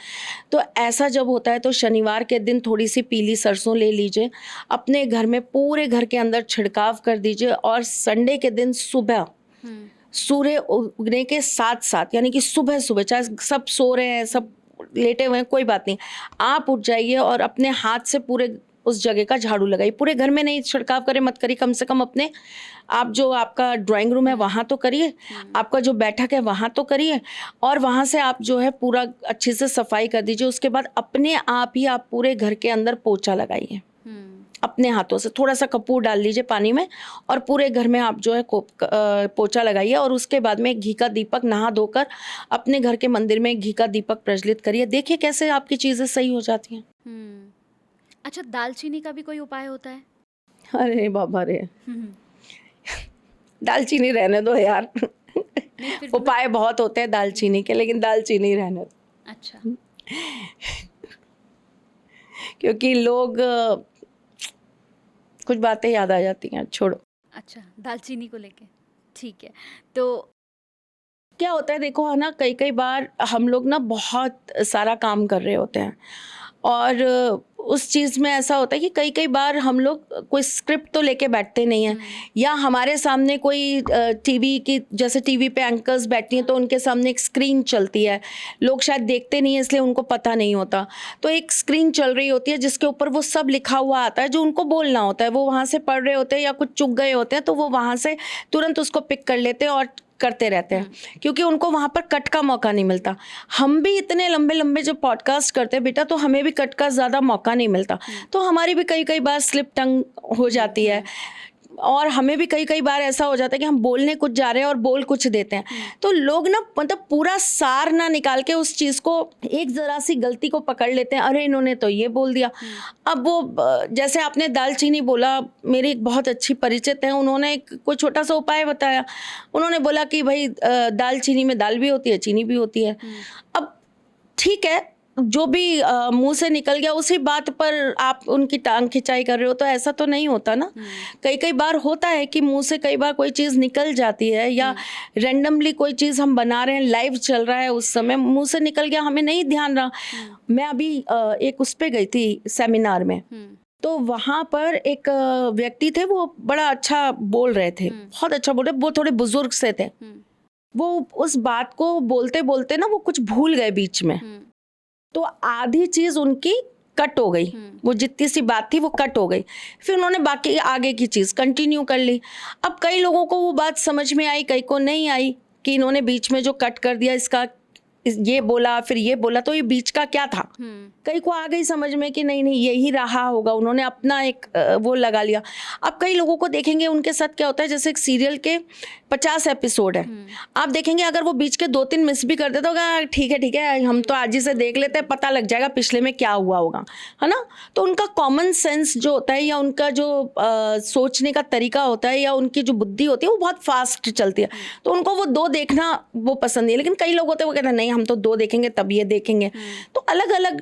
तो ऐसा जब होता है तो शनिवार के दिन थोड़ी सी पीली सरसों ले लीजिए, अपने घर में पूरे घर के अंदर छिड़काव कर दीजिए और संडे के दिन सुबह सूर्य उगने के साथ साथ, यानी कि सुबह सुबह, चाहे सब सो रहे हैं, सब लेटे हुए हैं, कोई बात नहीं, आप उठ जाइए और अपने हाथ से पूरे उस जगह का झाड़ू लगाइए। पूरे घर में नहीं छिड़काव करें, मत करिए, कम से कम अपने आप जो आपका ड्राइंग रूम है वहाँ तो करिए, आपका जो बैठक है वहाँ तो करिए और वहाँ से आप जो है पूरा अच्छे से सफाई कर दीजिए। उसके बाद अपने आप ही आप पूरे घर के अंदर पोछा लगाइए अपने हाथों से, थोड़ा सा कपूर डाल लीजिए पानी में और पूरे घर में आप जो है पोछा लगाइए और उसके बाद में घी का दीपक नहा धोकर अपने घर के मंदिर में घी का दीपक प्रज्वलित करिए। देखिए कैसे आपकी चीज़ें सही हो जाती हैं। अच्छा, दालचीनी का भी कोई उपाय होता है? अरे बाबा रे, दालचीनी रहने दो यार। उपाय बहुत होते हैं दालचीनी के, लेकिन दालचीनी रहने दो। अच्छा, क्योंकि लोग कुछ बातें याद आ जाती हैं, छोड़ो। अच्छा, दालचीनी को लेके ठीक है। तो क्या होता है देखो, है ना, कई कई बार हम लोग ना बहुत सारा काम कर रहे होते हैं और उस चीज़ में ऐसा होता है कि कई कई बार हम लोग कोई स्क्रिप्ट तो लेके बैठते नहीं हैं, या हमारे सामने कोई टीवी की, जैसे टीवी पे एंकर्स बैठती हैं तो उनके सामने एक स्क्रीन चलती है, लोग शायद देखते नहीं है इसलिए उनको पता नहीं होता। तो एक स्क्रीन चल रही होती है जिसके ऊपर वो सब लिखा हुआ आता है जो उनको बोलना होता है, वो वहाँ से पढ़ रहे होते हैं या कुछ चूक गए होते हैं तो वो वहाँ से तुरंत उसको पिक कर लेते हैं और करते रहते हैं, क्योंकि उनको वहाँ पर कट का मौका नहीं मिलता। हम भी इतने लंबे लंबे जब पॉडकास्ट करते हैं बेटा, तो हमें भी कट का ज़्यादा मौका नहीं मिलता, तो हमारी भी कई कई बार स्लिप टंग हो जाती है, और हमें भी कई कई बार ऐसा हो जाता है कि हम बोलने कुछ जा रहे हैं और बोल कुछ देते हैं, तो लोग ना मतलब पूरा सार ना निकाल के उस चीज़ को, एक ज़रा सी गलती को पकड़ लेते हैं, अरे इन्होंने तो ये बोल दिया। अब वो जैसे आपने दालचीनी बोला, मेरी एक बहुत अच्छी परिचित है, उन्होंने एक कोई छोटा सा उपाय बताया। उन्होंने बोला कि भाई दालचीनी में दाल भी होती है, चीनी भी होती है। अब ठीक है, जो भी मुंह से निकल गया उसी बात पर आप उनकी टांग खिंचाई कर रहे हो, तो ऐसा तो नहीं होता ना। कई कई बार होता है कि मुंह से कई बार कोई चीज़ निकल जाती है, या रेंडमली कोई चीज़ हम बना रहे हैं, लाइव चल रहा है, उस समय मुंह से निकल गया, हमें नहीं ध्यान रहा। मैं अभी एक उस पे गई थी सेमिनार में, तो वहाँ पर एक व्यक्ति थे, वो बड़ा अच्छा बोल रहे थे, बहुत अच्छा बोल रहे, वो थोड़े बुजुर्ग से थे। वो उस बात को बोलते बोलते ना वो कुछ भूल गए बीच में, तो आधी चीज उनकी कट हो गई, वो जितनी सी बात थी वो कट हो गई। फिर उन्होंने बाकी आगे की चीज कंटिन्यू कर ली। अब कई लोगों को वो बात समझ में आई, कई को नहीं आई कि इन्होंने बीच में जो कट कर दिया, इसका ये बोला फिर ये बोला, तो ये बीच का क्या था। कई को आ गई समझ में कि नहीं नहीं यही रहा होगा, उन्होंने अपना एक वो लगा लिया। अब कई लोगों को देखेंगे उनके साथ क्या होता है, जैसे एक सीरियल के 50 एपिसोड है, आप देखेंगे अगर वो बीच के 2-3 मिस भी कर देते होगा, ठीक है हम तो आज ही से देख लेते हैं, पता लग जाएगा पिछले में क्या हुआ होगा, है ना। तो उनका कॉमन सेंस जो होता है, या उनका जो सोचने का तरीका होता है, या उनकी जो बुद्धि होती है, वो बहुत फास्ट चलती है, तो उनको वो 2 देखना वो पसंद नहीं है। लेकिन कई लोग होते हैं वो कहते हैं नहीं हम तो 2 देखेंगे तब ये देखेंगे। तो अलग अलग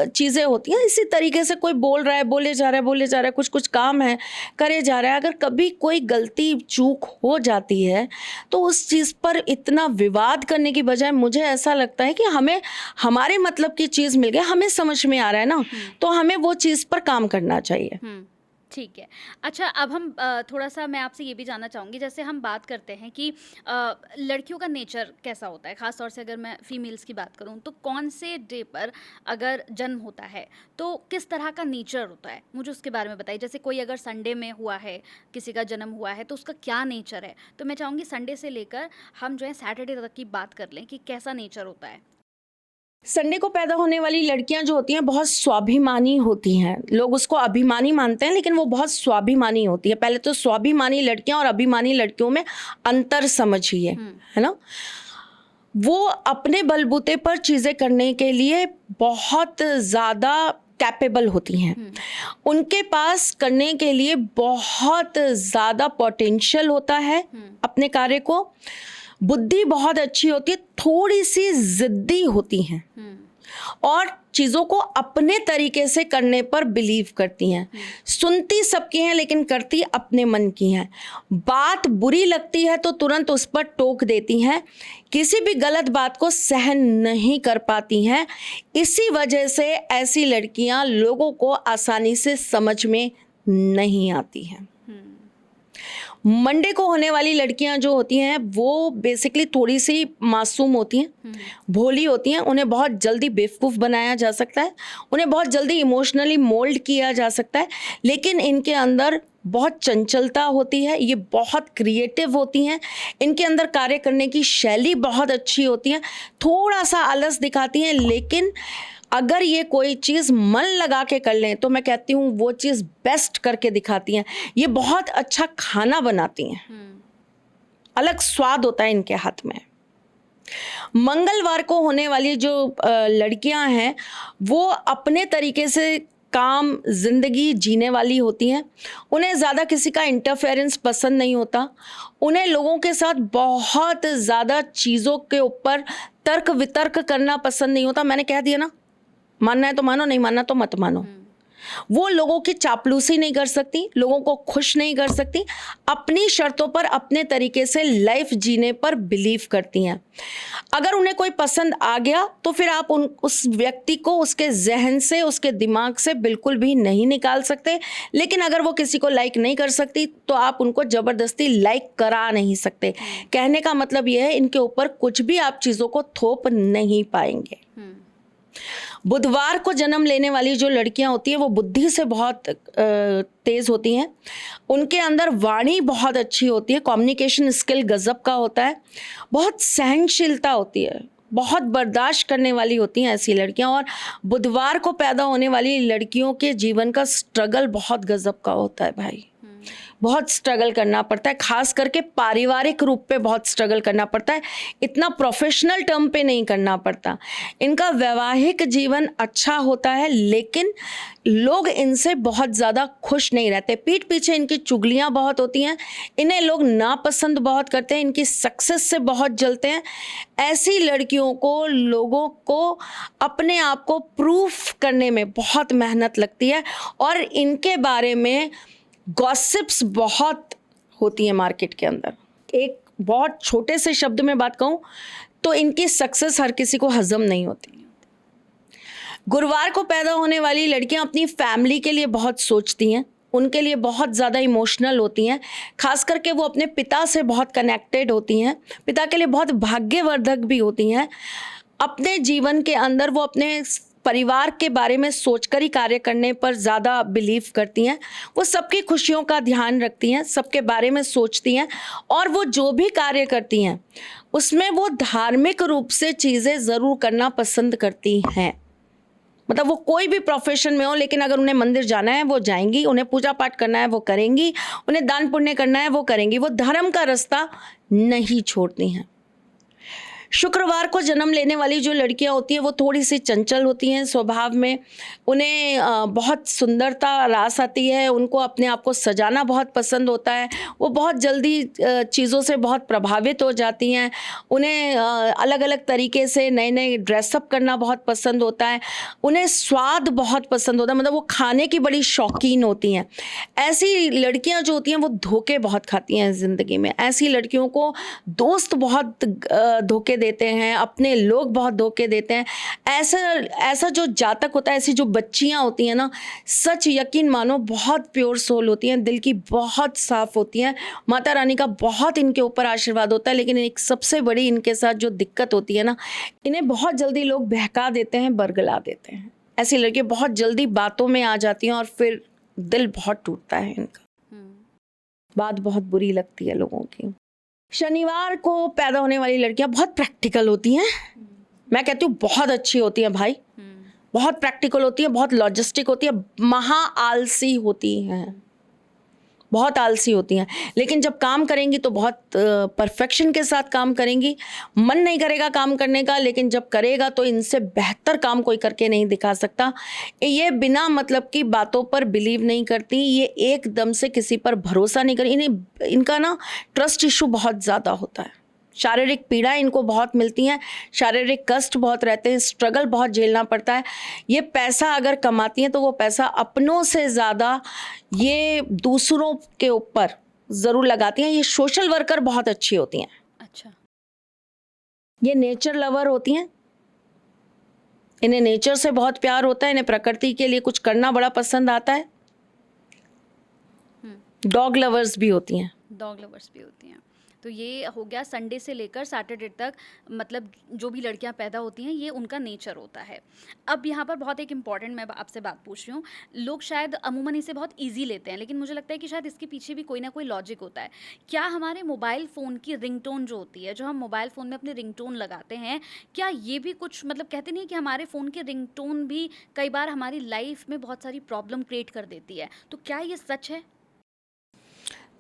चीज़ें होती हैं। इसी तरीके से कोई बोल रहा है, बोले जा रहा है, कुछ कुछ काम है करे जा रहा है, अगर कभी कोई गलती चूक हो जाती है तो उस चीज़ पर इतना विवाद करने की बजाय मुझे ऐसा लगता है कि हमें हमारे मतलब की चीज़ मिल गई, हमें समझ में आ रहा है ना, तो हमें वो चीज़ पर काम करना चाहिए। ठीक है। अच्छा, अब हम थोड़ा-सा मैं आपसे ये भी जानना चाहूँगी, जैसे हम बात करते हैं कि लड़कियों का नेचर कैसा होता है, ख़ास तौर से अगर मैं फीमेल्स की बात करूँ, तो कौन से डे पर अगर जन्म होता है, तो किस तरह का नेचर होता है? मुझे उसके बारे में बताइए। जैसे कोई अगर संडे में हुआ है, किसी का जन्म हुआ है, तो उसका क्या नेचर है? तो मैं चाहूँगी संडे से लेकर हम जो है सैटरडे तक की बात कर लें कि कैसा नेचर होता है? संडे को पैदा होने वाली लड़कियां जो होती हैं बहुत स्वाभिमानी होती हैं। लोग उसको अभिमानी मानते हैं, लेकिन वो बहुत स्वाभिमानी होती है। पहले तो स्वाभिमानी लड़कियां और अभिमानी लड़कियों में अंतर समझिए, है ना। वो अपने बलबूते पर चीज़ें करने के लिए बहुत ज़्यादा कैपेबल होती हैं। उनके पास करने के लिए बहुत ज़्यादा पोटेंशियल होता है अपने कार्य को। बुद्धि बहुत अच्छी होती है, थोड़ी सी जिद्दी होती हैं, और चीज़ों को अपने तरीके से करने पर बिलीव करती हैं। सुनती सबकी हैं लेकिन करती अपने मन की हैं। बात बुरी लगती है तो तुरंत उस पर टोक देती हैं। किसी भी गलत बात को सहन नहीं कर पाती हैं। इसी वजह से ऐसी लड़कियां लोगों को आसानी से समझ में नहीं आती हैं। मंडे को होने वाली लड़कियां जो होती हैं वो बेसिकली थोड़ी सी मासूम होती हैं, भोली होती हैं। उन्हें बहुत जल्दी बेवकूफ़ बनाया जा सकता है, उन्हें बहुत जल्दी इमोशनली मोल्ड किया जा सकता है, लेकिन इनके अंदर बहुत चंचलता होती है, ये बहुत क्रिएटिव होती हैं, इनके अंदर कार्य करने की शैली बहुत अच्छी होती है। थोड़ा सा आलस दिखाती हैं, लेकिन अगर ये कोई चीज़ मन लगा के कर लें तो मैं कहती हूँ वो चीज़ बेस्ट करके दिखाती हैं। ये बहुत अच्छा खाना बनाती हैं, अलग स्वाद होता है इनके हाथ में। मंगलवार को होने वाली जो लड़कियां हैं वो अपने तरीके से काम जिंदगी जीने वाली होती हैं। उन्हें ज़्यादा किसी का इंटरफेरेंस पसंद नहीं होता। उन्हें लोगों के साथ बहुत ज़्यादा चीज़ों के ऊपर तर्क वितर्क करना पसंद नहीं होता। मैंने कह दिया ना, मानना है तो मानो, नहीं मानना तो मत मानो। वो लोगों की चापलूसी नहीं कर सकती, लोगों को खुश नहीं कर सकती, अपनी शर्तों पर अपने तरीके से लाइफ जीने पर बिलीव करती हैं। अगर उन्हें कोई पसंद आ गया तो फिर आप उस व्यक्ति को उसके जहन से, उसके दिमाग से बिल्कुल भी नहीं निकाल सकते। लेकिन अगर वो किसी को लाइक नहीं कर सकती तो आप उनको ज़बरदस्ती लाइक करा नहीं सकते। कहने का मतलब यह है, इनके ऊपर कुछ भी आप चीज़ों को थोप नहीं पाएंगे। बुधवार को जन्म लेने वाली जो लड़कियां होती हैं वो बुद्धि से बहुत तेज होती हैं। उनके अंदर वाणी बहुत अच्छी होती है, कम्युनिकेशन स्किल गजब का होता है, बहुत सहनशीलता होती है, बहुत बर्दाश्त करने वाली होती हैं ऐसी लड़कियां। और बुधवार को पैदा होने वाली लड़कियों के जीवन का स्ट्रगल बहुत गजब का होता है भाई। बहुत स्ट्रगल करना पड़ता है, खास करके पारिवारिक रूप पे बहुत स्ट्रगल करना पड़ता है। इतना प्रोफेशनल टर्म पे नहीं करना पड़ता। इनका वैवाहिक जीवन अच्छा होता है, लेकिन लोग इनसे बहुत ज़्यादा खुश नहीं रहते। पीठ पीछे इनकी चुगलियाँ बहुत होती हैं, इन्हें लोग नापसंद बहुत करते हैं, इनकी सक्सेस से बहुत जलते हैं। ऐसी लड़कियों को, लोगों को अपने आप को प्रूफ करने में बहुत मेहनत लगती है, और इनके बारे में गॉसिप्स बहुत होती हैं मार्केट के अंदर। एक बहुत छोटे से शब्द में बात कहूँ तो इनकी सक्सेस हर किसी को हजम नहीं होती। गुरुवार को पैदा होने वाली लड़कियां अपनी फैमिली के लिए बहुत सोचती हैं, उनके लिए बहुत ज़्यादा इमोशनल होती हैं, खास करके वो अपने पिता से बहुत कनेक्टेड होती हैं, पिता के लिए बहुत भाग्यवर्धक भी होती हैं। अपने जीवन के अंदर वो अपने परिवार के बारे में सोचकर ही कार्य करने पर ज़्यादा बिलीव करती हैं। वो सबकी खुशियों का ध्यान रखती हैं, सबके बारे में सोचती हैं, और वो जो भी कार्य करती हैं उसमें वो धार्मिक रूप से चीज़ें ज़रूर करना पसंद करती हैं। मतलब वो कोई भी प्रोफेशन में हो, लेकिन अगर उन्हें मंदिर जाना है वो जाएंगी, उन्हें पूजा पाठ करना है वो करेंगी, उन्हें दान पुण्य करना है वो करेंगी। वो धर्म का रास्ता नहीं छोड़ती हैं। शुक्रवार को जन्म लेने वाली जो लड़कियां होती हैं वो थोड़ी सी चंचल होती हैं स्वभाव में। उन्हें बहुत सुंदरता रास आती है, उनको अपने आप को सजाना बहुत पसंद होता है, वो बहुत जल्दी चीज़ों से बहुत प्रभावित हो जाती हैं। उन्हें अलग अलग तरीके से नए नए ड्रेसअप करना बहुत पसंद होता है, उन्हें स्वाद बहुत पसंद होता है, मतलब वो खाने की बड़ी शौकीन होती हैं। ऐसी लड़कियां जो होती हैं वो धोखे बहुत खाती हैं ज़िंदगी में। ऐसी लड़कियों को दोस्त बहुत धोखे देते हैं, अपने लोग बहुत धोखे देते हैं। ऐसा जो जातक होता है, ऐसी जो बच्चियां होती हैं ना, सच यकीन मानो बहुत प्योर सोल होती हैं, दिल की बहुत साफ होती हैं। माता रानी का बहुत इनके ऊपर आशीर्वाद होता है। लेकिन एक सबसे बड़ी इनके साथ जो दिक्कत होती है ना, इन्हें बहुत जल्दी लोग बहका देते हैं, बरगला देते हैं। ऐसी लड़कियां बहुत जल्दी बातों में आ जाती हैं और फिर दिल बहुत टूटता है इनका, बात बहुत बुरी लगती है लोगों की। शनिवार को पैदा होने वाली लड़कियां बहुत प्रैक्टिकल होती हैं। मैं कहती हूँ बहुत अच्छी होती हैं भाई, बहुत प्रैक्टिकल होती हैं, बहुत लॉजिस्टिक होती है, महा आलसी होती हैं, बहुत आलसी होती हैं। लेकिन जब काम करेंगी तो बहुत परफेक्शन के साथ काम करेंगी। मन नहीं करेगा काम करने का, लेकिन जब करेगा तो इनसे बेहतर काम कोई करके नहीं दिखा सकता। ये बिना मतलब की बातों पर बिलीव नहीं करती, ये एकदम से किसी पर भरोसा नहीं करती। इनका ना ट्रस्ट इशू बहुत ज़्यादा होता है, शारीरिक पीड़ा इनको बहुत मिलती हैं, शारीरिक कष्ट बहुत रहते हैं, स्ट्रगल बहुत झेलना पड़ता है। ये पैसा अगर कमाती हैं तो वो पैसा अपनों से ज़्यादा ये दूसरों के ऊपर ज़रूर लगाती हैं। ये सोशल वर्कर बहुत अच्छी होती हैं। अच्छा। ये नेचर लवर होती हैं, इन्हें नेचर से बहुत प्यार होता है, इन्हें प्रकृति के लिए कुछ करना बड़ा पसंद आता है। डॉग लवर्स भी होती हैं। डॉग लवर्स भी होती हैं। तो ये हो गया संडे से लेकर सैटरडे तक, मतलब जो भी लड़कियां पैदा होती हैं ये उनका नेचर होता है। अब यहाँ पर बहुत एक इम्पॉर्टेंट मैं आपसे बात पूछ रही हूँ। लोग शायद अमूमन इसे बहुत इजी लेते हैं, लेकिन मुझे लगता है कि शायद इसके पीछे भी कोई ना कोई लॉजिक होता है। क्या हमारे मोबाइल फ़ोन की रिंगटोन जो होती है, जो हम मोबाइल फ़ोन में अपने रिंगटोन लगाते हैं, क्या ये भी कुछ मतलब कहते नहीं कि हमारे फ़ोन की रिंगटोन भी कई बार हमारी लाइफ में बहुत सारी प्रॉब्लम क्रिएट कर देती है? तो क्या ये सच है?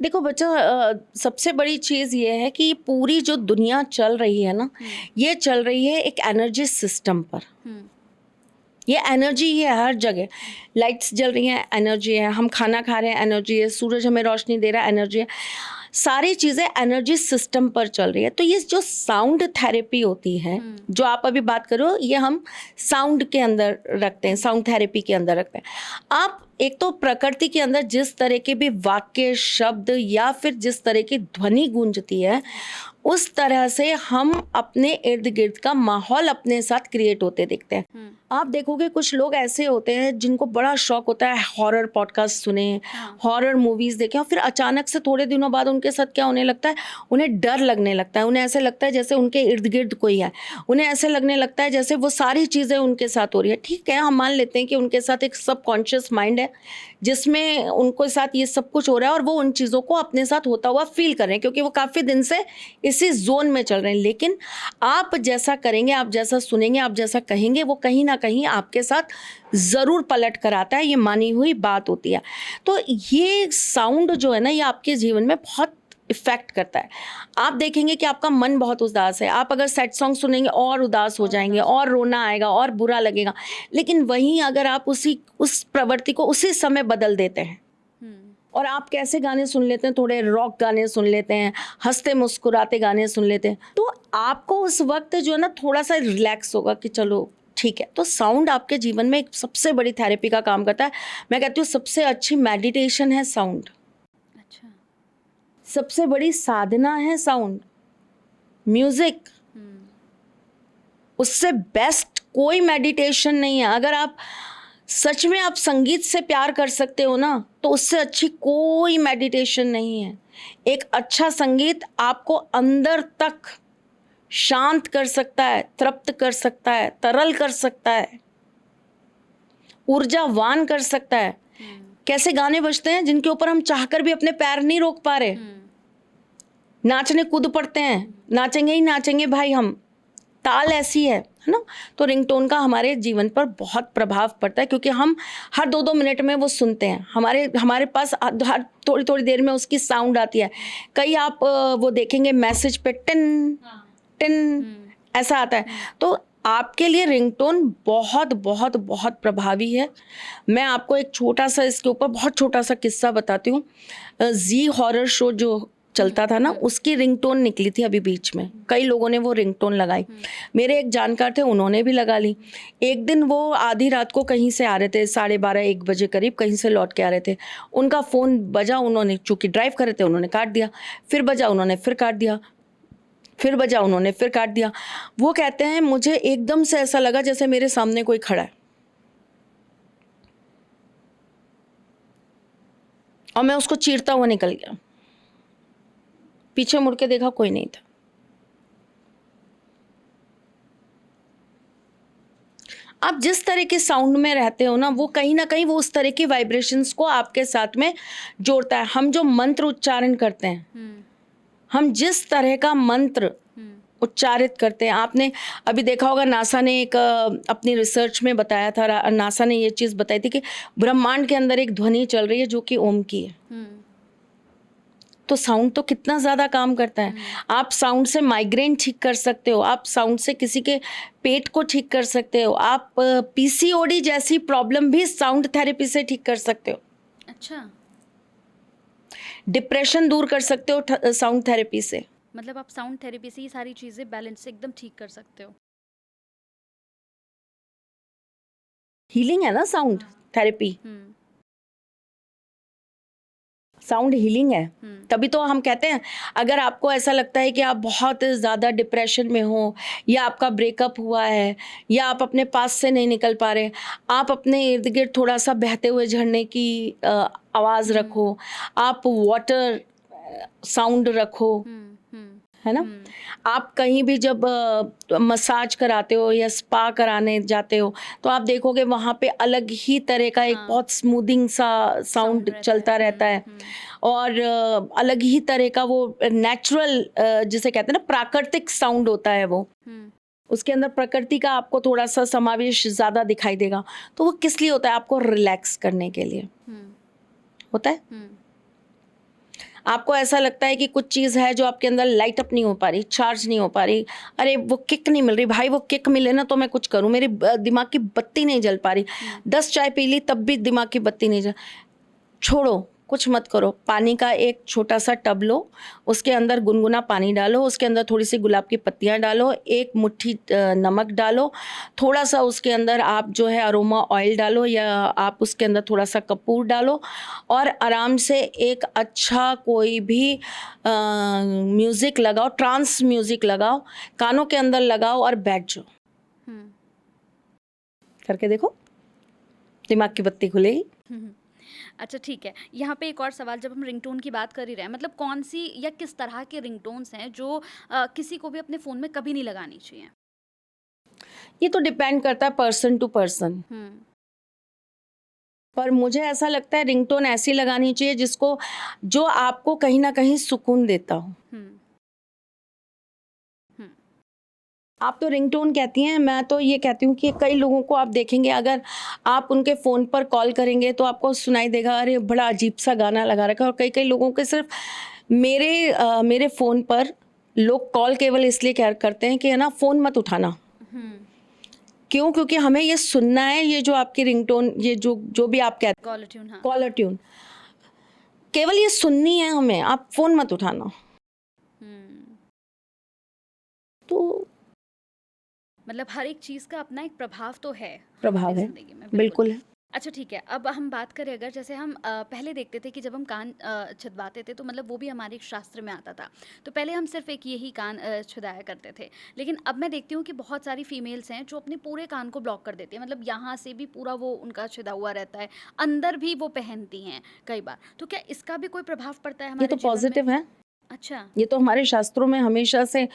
देखो बच्चा, सबसे बड़ी चीज़ ये है कि पूरी जो दुनिया चल रही है ना, ये चल रही है एक एनर्जी सिस्टम पर। ये एनर्जी है हर जगह। लाइट्स जल रही हैं, एनर्जी है। हम खाना खा रहे हैं, एनर्जी है। सूरज हमें रोशनी दे रहा है, एनर्जी है। सारी चीज़ें एनर्जी सिस्टम पर चल रही है। तो ये जो साउंड थेरेपी होती है, जो आप अभी बात करो, ये हम साउंड के अंदर रखते हैं, साउंड थेरेपी के अंदर रखते हैं। आप एक तो प्रकृति के अंदर जिस तरह के भी वाक्य, शब्द या फिर जिस तरह की ध्वनि गूंजती है, उस तरह से हम अपने इर्द गिर्द का माहौल अपने साथ क्रिएट होते दिखते हैं। आप देखोगे कुछ लोग ऐसे होते हैं जिनको बड़ा शौक होता है हॉरर पॉडकास्ट सुने, हॉरर मूवीज देखें, और फिर अचानक से थोड़े दिनों बाद उनके साथ क्या होने लगता है, उन्हें डर लगने लगता है, उन्हें ऐसे लगता है जैसे उनके इर्द गिर्द कोई है, उन्हें ऐसे लगने लगता है जैसे वो सारी चीज़ें उनके साथ हो रही है। ठीक है, हम मान लेते हैं कि उनके साथ एक सबकॉन्शियस माइंड है जिसमें उनके साथ ये सब कुछ हो रहा है और वो उन चीज़ों को अपने साथ होता हुआ फील कर रहे हैं, क्योंकि वो काफ़ी दिन से इसी जोन में चल रहे हैं। लेकिन आप जैसा करेंगे, आप जैसा सुनेंगे, आप जैसा कहेंगे, वो कहीं ना कहीं आपके साथ ज़रूर पलट कर आता है। ये मानी हुई बात होती है। तो ये साउंड जो है ना, ये आपके जीवन में बहुत इफेक्ट करता है। आप देखेंगे कि आपका मन बहुत उदास है, आप अगर सैड सॉन्ग सुनेंगे और उदास हो जाएंगे, और रोना आएगा और बुरा लगेगा। लेकिन वहीं अगर आप उस प्रवृत्ति को उसी समय बदल देते हैं और आप कैसे गाने सुन लेते हैं, थोड़े रॉक गाने सुन लेते हैं, हंसते मुस्कुराते गाने सुन लेते हैं, तो आपको उस वक्त जो है ना थोड़ा सा रिलैक्स होगा कि चलो ठीक है। तो साउंड आपके जीवन में एक सबसे बड़ी थेरेपी का काम करता है। मैं कहती हूँ सबसे अच्छी मेडिटेशन है साउंड, अच्छा। सबसे बड़ी साधना है साउंड, म्यूजिक। उससे बेस्ट कोई मेडिटेशन नहीं है। अगर आप सच में आप संगीत से प्यार कर सकते हो ना, तो उससे अच्छी कोई मेडिटेशन नहीं है। एक अच्छा संगीत आपको अंदर तक शांत कर सकता है, तृप्त कर सकता है, तरल कर सकता है, ऊर्जावान कर सकता है। कैसे गाने बजते हैं जिनके ऊपर हम चाहकर भी अपने पैर नहीं रोक पा रहे, नाचने कूद पड़ते हैं, नाचेंगे ही नाचेंगे भाई हम, ताल ऐसी है ना। तो रिंगटोन का हमारे जीवन पर बहुत प्रभाव पड़ता है, क्योंकि हम हर 2-2 मिनट में वो सुनते हैं। हमारे पास हर थोड़ी थोड़ी देर में उसकी साउंड आती है। कई आप वो देखेंगे मैसेज पे टिन टिन ऐसा आता है। तो आपके लिए रिंगटोन बहुत बहुत बहुत प्रभावी है। मैं आपको एक छोटा सा इसके ऊपर बहुत छोटा सा किस्सा बताती हूँ। जी हॉरर शो जो चलता था ना, उसकी रिंगटोन निकली थी अभी बीच में, कई लोगों ने वो रिंगटोन लगाई। मेरे एक जानकार थे, उन्होंने भी लगा ली। एक दिन वो आधी रात को कहीं से आ रहे थे, 12:30-1 बजे करीब कहीं से लौट के आ रहे थे। उनका फ़ोन बजा, उन्होंने चूँकि ड्राइव कर रहे थे उन्होंने काट दिया, फिर बजा उन्होंने फिर काट दिया, फिर बजा उन्होंने फिर काट दिया। वो कहते हैं मुझे एकदम से ऐसा लगा जैसे मेरे सामने कोई खड़ा है, और मैं उसको चीरता हुआ निकल गया। पीछे मुड़ के देखा, कोई नहीं था। आप जिस तरह के साउंड में रहते हो ना, वो कहीं ना कहीं वो उस तरह की वाइब्रेशंस को आपके साथ में जोड़ता है। हम जो मंत्र उच्चारण करते हैं, हम जिस तरह का मंत्र उच्चारित करते हैं, आपने अभी देखा होगा नासा ने एक अपनी रिसर्च में बताया था, नासा ने ये चीज़ बताई थी कि ब्रह्मांड के अंदर एक ध्वनि चल रही है जो कि ओम की है। तो साउंड तो कितना ज़्यादा काम करता है। आप साउंड से माइग्रेन ठीक कर सकते हो, आप साउंड से किसी के पेट को ठीक कर सकते हो, आप पीसीओडी जैसी प्रॉब्लम भी साउंड थेरेपी से ठीक कर सकते हो। अच्छा, डिप्रेशन दूर कर सकते हो साउंड थेरेपी से। मतलब आप साउंड थेरेपी से ये सारी चीजें बैलेंस से एकदम ठीक कर सकते हो। हीलिंग है ना साउंड थेरेपी, साउंड हीलिंग है। तभी तो हम कहते हैं, अगर आपको ऐसा लगता है कि आप बहुत ज़्यादा डिप्रेशन में हो, या आपका ब्रेकअप हुआ है, या आप अपने पास से नहीं निकल पा रहे, आप अपने इर्द गिर्द थोड़ा सा बहते हुए झरने की आवाज़ रखो, आप वाटर साउंड रखो, है ना। आप कहीं भी जब मसाज कराते हो या स्पा कराने जाते हो, तो आप देखोगे वहाँ पे अलग ही तरह का एक बहुत स्मूथिंग सा साउंड चलता रहता है, और अलग ही तरह का वो नेचुरल जिसे कहते हैं ना प्राकृतिक साउंड होता है वो। उसके अंदर प्रकृति का आपको थोड़ा सा समावेश ज़्यादा दिखाई देगा। तो वो किस लिए होता है? आपको रिलैक्स करने के लिए होता है। आपको ऐसा लगता है कि कुछ चीज़ है जो आपके अंदर लाइट अप नहीं हो पा रही, चार्ज नहीं हो पा रही, अरे वो किक नहीं मिल रही भाई, वो किक मिले ना तो मैं कुछ करूँ, मेरी दिमाग की बत्ती नहीं जल पा रही, 10 चाय पी ली तब भी दिमाग की बत्ती नहीं जल, छोड़ो, कुछ मत करो, पानी का एक छोटा सा टब लो, उसके अंदर गुनगुना पानी डालो, उसके अंदर थोड़ी सी गुलाब की पत्तियां डालो, एक मुट्ठी नमक डालो, थोड़ा सा उसके अंदर आप जो है अरोमा ऑयल डालो या आप उसके अंदर थोड़ा सा कपूर डालो और आराम से एक अच्छा कोई भी म्यूज़िक लगाओ, ट्रांस म्यूज़िक लगाओ, कानों के अंदर लगाओ और बैठ जाओ। हम्म करके देखो, दिमाग की बत्ती खुलेगी। हम्म। अच्छा ठीक है, यहाँ पे एक और सवाल, जब हम रिंगटोन की बात कर ही रहे हैं, मतलब कौन सी या किस तरह के रिंगटोन्स हैं जो किसी को भी अपने फ़ोन में कभी नहीं लगानी चाहिए? ये तो डिपेंड करता है पर्सन टू पर्सन, पर मुझे ऐसा लगता है रिंगटोन ऐसी लगानी चाहिए जिसको जो आपको कहीं ना कहीं सुकून देता हो। हम्म हम्म आप तो रिंगटोन कहती हैं, मैं तो ये कहती हूँ कि कई लोगों को आप देखेंगे, अगर आप उनके फ़ोन पर कॉल करेंगे तो आपको सुनाई देगा अरे बड़ा अजीब सा गाना लगा रखा है। और कई कई लोगों के सिर्फ मेरे फ़ोन पर लोग कॉल केवल इसलिए करते हैं कि है ना फ़ोन मत उठाना। हम्म क्यों? क्योंकि हमें ये सुनना है, ये जो आपकी रिंगटोन, ये जो भी आप कहते कॉलर ट्यून, हाँ। कॉलर ट्यून, केवल ये सुननी है हमें, आप फ़ोन मत उठाना। हम्म तो मतलब हर एक चीज़ का अपना एक प्रभाव तो है प्रभाव हमारी है, ज़िंदगी में, बिल्कुल है। अच्छा ठीक है, अब हम बात करें अगर, जैसे हम पहले देखते थे कि जब हम कान छिदवाते थे तो मतलब वो भी हमारे एक शास्त्र में आता था। तो पहले हम सिर्फ एक यही कान छिदाया करते थे, लेकिन अब मैं देखती हूँ कि बहुत सारी फीमेल्स हैं जो अपने पूरे कान को ब्लॉक कर देती हैं, मतलब यहाँ से भी पूरा वो उनका छिदा हुआ रहता है, अंदर भी वो पहनती हैं कई बार। तो क्या इसका भी कोई प्रभाव पड़ता है ये हमारे तो जीवन में? पॉजिटिव है, अच्छा। ये तो हमारे शास्त्रों में हमेशा से।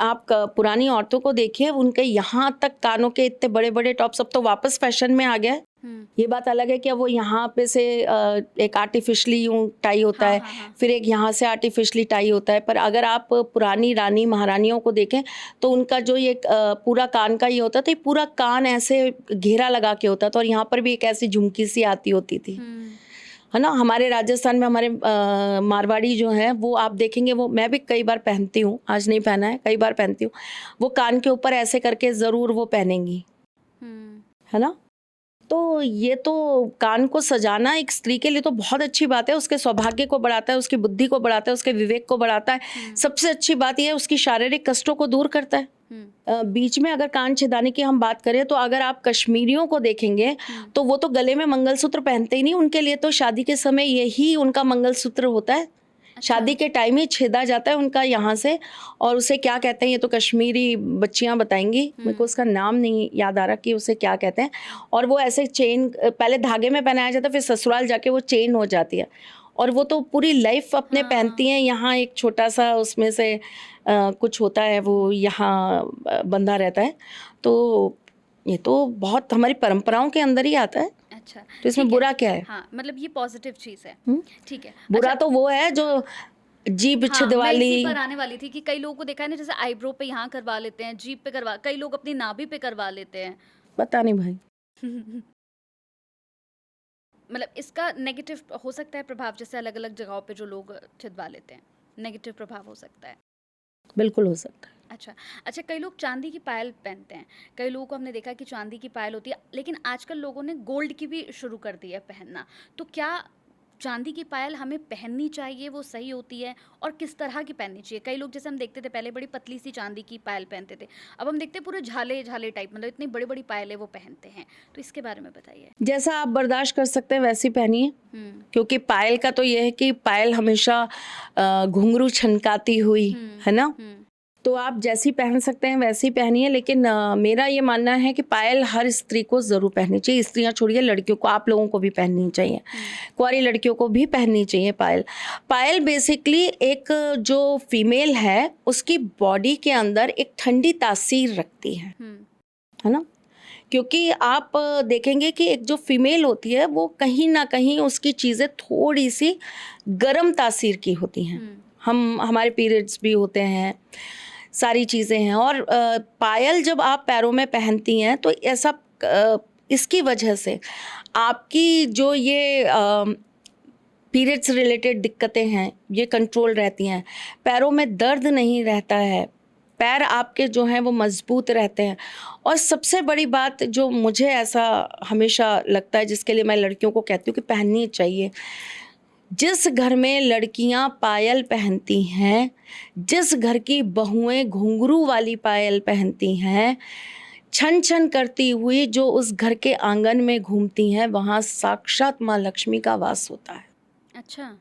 आप पुरानी औरतों को देखिए, उनके यहाँ तक कानों के इतने बड़े बड़े टॉप्स, अब तो वापस फैशन में आ गया है। हम्म ये बात अलग है कि अब वो यहाँ पे से एक आर्टिफिशली यूं टाई होता हाँ है, हाँ हाँ। फिर एक यहाँ से आर्टिफिशली टाई होता है। पर अगर आप पुरानी रानी महारानियों को देखें तो उनका जो ये पूरा कान का ये होता था, ये पूरा कान ऐसे घेरा लगा के होता था और यहाँ पर भी एक ऐसी झुमकी सी आती होती थी, है ना। हमारे राजस्थान में हमारे मारवाड़ी जो हैं वो आप देखेंगे, वो मैं भी कई बार पहनती हूँ, आज नहीं पहना है, कई बार पहनती हूँ, वो कान के ऊपर ऐसे करके ज़रूर वो पहनेंगी, हम्म है ना। तो ये तो कान को सजाना एक स्त्री के लिए तो बहुत अच्छी बात है, उसके सौभाग्य को बढ़ाता है, उसकी बुद्धि को बढ़ाता है, उसके विवेक को बढ़ाता है। सबसे अच्छी बात यह है उसकी शारीरिक कष्टों को दूर करता है। बीच में अगर कान छिदाने की हम बात करें तो अगर आप कश्मीरियों को देखेंगे तो वो तो गले में मंगलसूत्र पहनते ही नहीं, उनके लिए तो शादी के समय यही उनका मंगलसूत्र होता है। शादी के टाइम ही छेदा जाता है उनका यहाँ से, और उसे क्या कहते हैं, ये तो कश्मीरी बच्चियाँ बताएंगी, मेरे को उसका नाम नहीं याद आ रहा कि उसे क्या कहते हैं। और वो ऐसे चेन पहले धागे में पहनाया जाता है, फिर ससुराल जाके वो चेन हो जाती है, और वो तो पूरी लाइफ अपने पहनती हैं। यहाँ एक छोटा सा उसमें से कुछ होता है, वो यहाँ बंधा रहता है। तो ये तो बहुत हमारी परंपराओं के अंदर ही आता है, अच्छा, तो इसमें ठीक है। बुरा क्या है? हाँ, मतलब ये पॉजिटिव चीज़ है। ठीक है। बुरा अच्छा, तो वो है जो जीभ हाँ, मैं छिदवाली। इसी पर आने वाली थी कि कई लोगों को देखा है ना, जैसे आईब्रो पे यहाँ करवा लेते हैं, जीभ पे करवा, कई लोग अपनी नाभि पे करवा लेते हैं। पता नहीं भाई, मतलब इसका नेगेटिव हो सकता है प्रभाव, जैसे अलग-अलग जगहों पे जो लोग छिदवा लेते हैं, नेगेटिव प्रभाव हो सकता है। बिल्कुल हो सकता है। अच्छा, अच्छा, कई लोग चांदी की पायल पहनते हैं। कई लोगों को हमने देखा कि चांदी की पायल होती है, लेकिन आजकल लोगों ने गोल्ड की भी शुरू कर दी है पहनना। तो क्या चांदी की पायल हमें पहननी चाहिए, वो सही होती है, और किस तरह की पहननी चाहिए? कई लोग, जैसे हम देखते थे पहले बड़ी पतली सी चांदी की पायल पहनते थे, अब हम देखते हैं पूरे झाले-झाले टाइप, मतलब इतनी बड़ी-बड़ी पायलें वो पहनते हैं। तो इसके बारे में बताइए। जैसा आप बर्दाश्त कर सकते हैं वैसी पहनिए, हुँ, क्योंकि पायल का तो ये है कि पायल हमेशा घुंघरू छनकाती हुई, हुँ, है ना। हुँ, तो आप जैसी पहन सकते हैं वैसी पहनिए, लेकिन मेरा ये मानना है कि पायल हर स्त्री को ज़रूर पहननी चाहिए। स्त्रियां छोड़िए, लड़कियों को, आप लोगों को भी पहननी चाहिए, कुंवारी लड़कियों को भी पहननी चाहिए पायल। पायल बेसिकली एक जो फीमेल है उसकी बॉडी के अंदर एक ठंडी तासीर रखती हुँ, है ना। क्योंकि आप देखेंगे कि एक जो फीमेल होती है वो कहीं ना कहीं उसकी चीज़ें थोड़ी सी गर्म तासीर की होती हैं। हमारे पीरियड्स भी होते हैं, सारी चीज़ें हैं, और पायल जब आप पैरों में पहनती हैं तो ऐसा इसकी वजह से आपकी जो ये पीरियड्स रिलेटेड दिक्कतें हैं ये कंट्रोल रहती हैं, पैरों में दर्द नहीं रहता है, पैर आपके जो हैं वो मजबूत रहते हैं। और सबसे बड़ी बात जो मुझे ऐसा हमेशा लगता है, जिसके लिए मैं लड़कियों को कहती हूँ कि पहननी चाहिए, जिस घर में लड़कियां पायल पहनती हैं, जिस घर की बहुएं घुंघरू वाली पायल पहनती हैं, छन छन करती हुई जो उस घर के आंगन में घूमती हैं, वहाँ साक्षात माँ लक्ष्मी का वास होता है। अच्छा।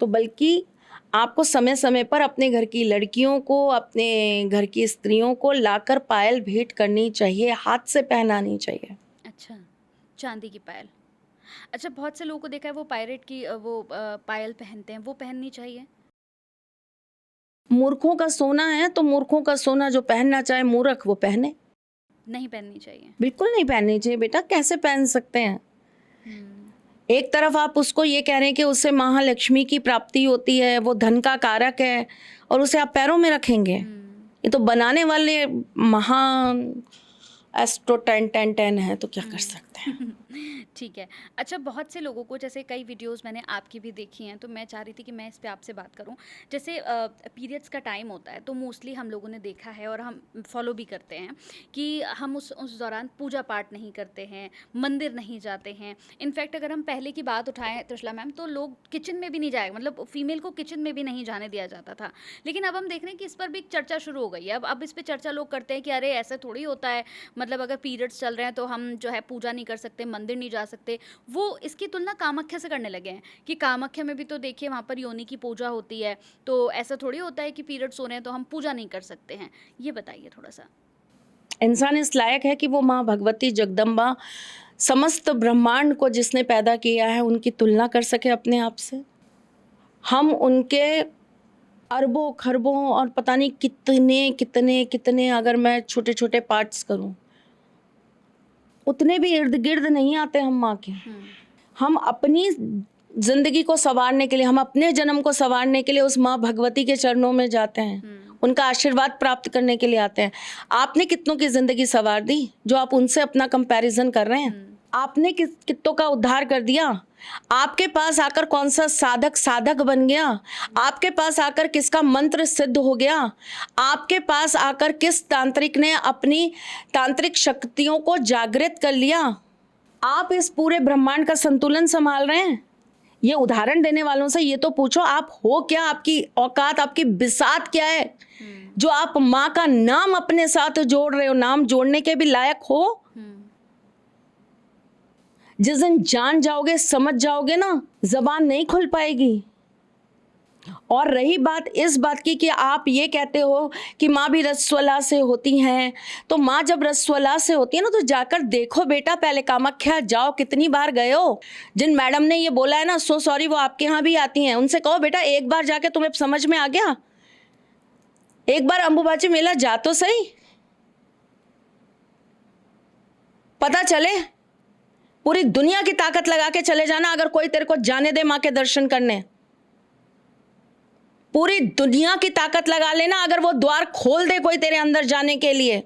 तो बल्कि आपको समय समय पर अपने घर की लड़कियों को, अपने घर की स्त्रियों को लाकर पायल भेंट करनी चाहिए, हाथ से पहनानी चाहिए। अच्छा, चांदी की पायल। अच्छा, बहुत से लोगों को देखा है वो पायरेट की पायल पहनते हैं, वो पहननी चाहिए? मूर्खों का सोना है तो मूर्खों का सोना, जो पहनना चाहे मूर्ख वो पहने। नहीं पहननी चाहिए। बिल्कुल नहीं पहननी चाहिए बेटा, कैसे पहन सकते हैं? एक तरफ आप उसको ये कह रहे हैं कि उससे महालक्ष्मी की प्राप्ति होती है, वो धन का कारक है, और उसे आप पैरों में रखेंगे। ये तो बनाने वाले महान एस्ट्रो 10 है, तो क्या कर सकते हैं। ठीक है। अच्छा, बहुत से लोगों को, जैसे कई वीडियोस मैंने आपकी भी देखी हैं, तो मैं चाह रही थी कि मैं इस पे आपसे बात करूं। जैसे पीरियड्स का टाइम होता है तो मोस्टली हम लोगों ने देखा है और हम फॉलो भी करते हैं कि हम उस दौरान पूजा पाठ नहीं करते हैं, मंदिर नहीं जाते हैं। इनफैक्ट अगर हम पहले की बात उठाएं त्रिशला मैम, तो लोग किचन में भी नहीं जाए, मतलब फीमेल को किचन में भी नहीं जाने दिया जाता था। लेकिन अब हम देख रहे हैं कि इस पर भी एक चर्चा शुरू हो गई है। अब इस पर चर्चा लोग करते हैं कि अरे ऐसा थोड़ी होता है, मतलब अगर पीरियड्स चल रहे हैं तो हम जो है पूजा नहीं कर सकते, मंदिर नहीं जा सकते। वो इसकी तुलना कामाख्या से करने लगे हैं कि कामाख्या में भी तो देखिए वहाँ पर योनि की पूजा होती है, तो ऐसा थोड़ी होता है कि पीरियड्स हो रहे हैं तो हम पूजा नहीं कर सकते हैं। ये बताइए थोड़ा सा। इंसान इस लायक है कि वो माँ भगवती जगदम्बा, समस्त ब्रह्मांड को जिसने पैदा किया है, उनकी तुलना कर सके अपने आप से? हम उनके अरबों खरबों और पता नहीं कितने कितने कितने, अगर मैं छोटे छोटे पार्ट्स करूं, उतने भी इर्द गिर्द नहीं आते हम माँ के। हम अपनी जिंदगी को संवारने के लिए, हम अपने जन्म को संवारने के लिए उस माँ भगवती के चरणों में जाते हैं, उनका आशीर्वाद प्राप्त करने के लिए आते हैं। आपने कितनों की जिंदगी संवार दी जो आप उनसे अपना कंपैरिजन कर रहे हैं? आपने कितनों का उद्धार कर दिया? आपके पास आकर कौन सा साधक साधक बन गया? आपके पास आकर किसका मंत्र सिद्ध हो गया? आपके पास आकर किस तांत्रिक ने अपनी तांत्रिक शक्तियों को जागृत कर लिया? आप इस पूरे ब्रह्मांड का संतुलन संभाल रहे हैं। ये उदाहरण देने वालों से ये तो पूछो, आप हो क्या? आपकी औकात, आपकी बिसात क्या है जो आप माँ का नाम अपने साथ जोड़ रहे हो? नाम जोड़ने के भी लायक हो? जिस दिन जान जाओगे, समझ जाओगे ना, जबान नहीं खुल पाएगी। और रही बात इस बात की कि आप ये कहते हो कि माँ भी रसवला से होती हैं, तो माँ जब रसवला से होती है ना, तो जाकर देखो बेटा, पहले कामाख्या जाओ। कितनी बार गए हो? जिन मैडम ने ये बोला है ना, सो सॉरी, वो आपके यहाँ भी आती हैं, उनसे कहो बेटा एक बार जाके तुम्हें समझ में आ गया? एक बार अंबुबाची मेला जा तो सही, पता चले। पूरी दुनिया की ताकत लगा के चले जाना अगर कोई तेरे को जाने दे माँ के दर्शन करने। पूरी दुनिया की ताकत लगा लेना अगर वो द्वार खोल दे कोई तेरे अंदर जाने के लिए।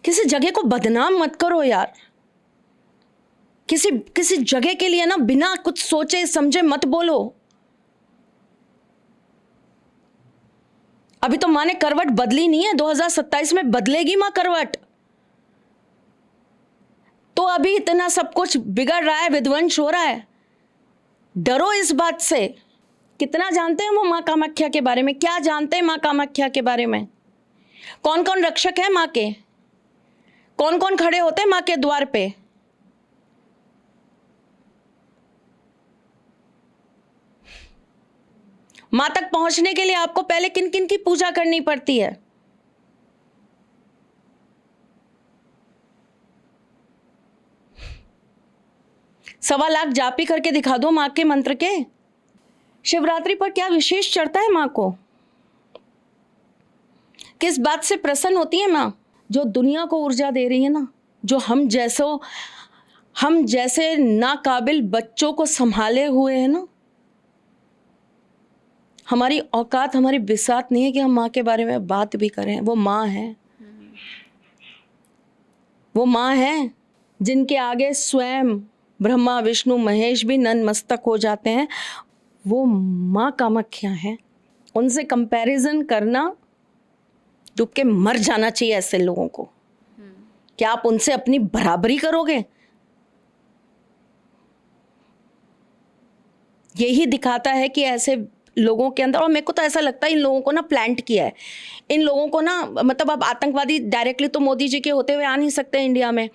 किसी जगह को बदनाम मत करो यार। किसी जगह के लिए ना बिना कुछ सोचे समझे मत बोलो। अभी तो माँ ने करवट बदली नहीं है, 2027 में बदलेगी माँ करवट। तो अभी इतना सब कुछ बिगड़ रहा है, विध्वंस हो रहा है। डरो इस बात से। कितना जानते हैं वो माँ कामाख्या के बारे में? क्या जानते हैं माँ कामाख्या के बारे में? कौन कौन रक्षक है माँ के? कौन कौन खड़े होते हैं माँ के द्वार पे? माँ तक पहुंचने के लिए आपको पहले किन किन की पूजा करनी पड़ती है? सवा लाख जापी करके दिखा दो माँ के मंत्र के। शिवरात्रि पर क्या विशेष चढ़ता है माँ को? किस बात से प्रसन्न होती है माँ? जो दुनिया को ऊर्जा दे रही है ना, जो हम जैसे नाकाबिल बच्चों को संभाले हुए है ना। हमारी औकात, हमारी बिसात नहीं है कि हम माँ के बारे में बात भी करें। वो माँ है, वो माँ है जिनके आगे स्वयं ब्रह्मा विष्णु महेश भी नतमस्तक हो जाते हैं। वो माँ कामाख्या है। उनसे कंपैरिजन करना, डूब के मर जाना चाहिए ऐसे लोगों को। क्या आप उनसे अपनी बराबरी करोगे? यही दिखाता है कि ऐसे लोगों के अंदर, और मेरे को तो ऐसा लगता है इन लोगों को ना प्लांट किया है, इन लोगों को ना, मतलब अब आतंकवादी डायरेक्टली तो मोदी जी के होते हुए आ नहीं सकते इंडिया में,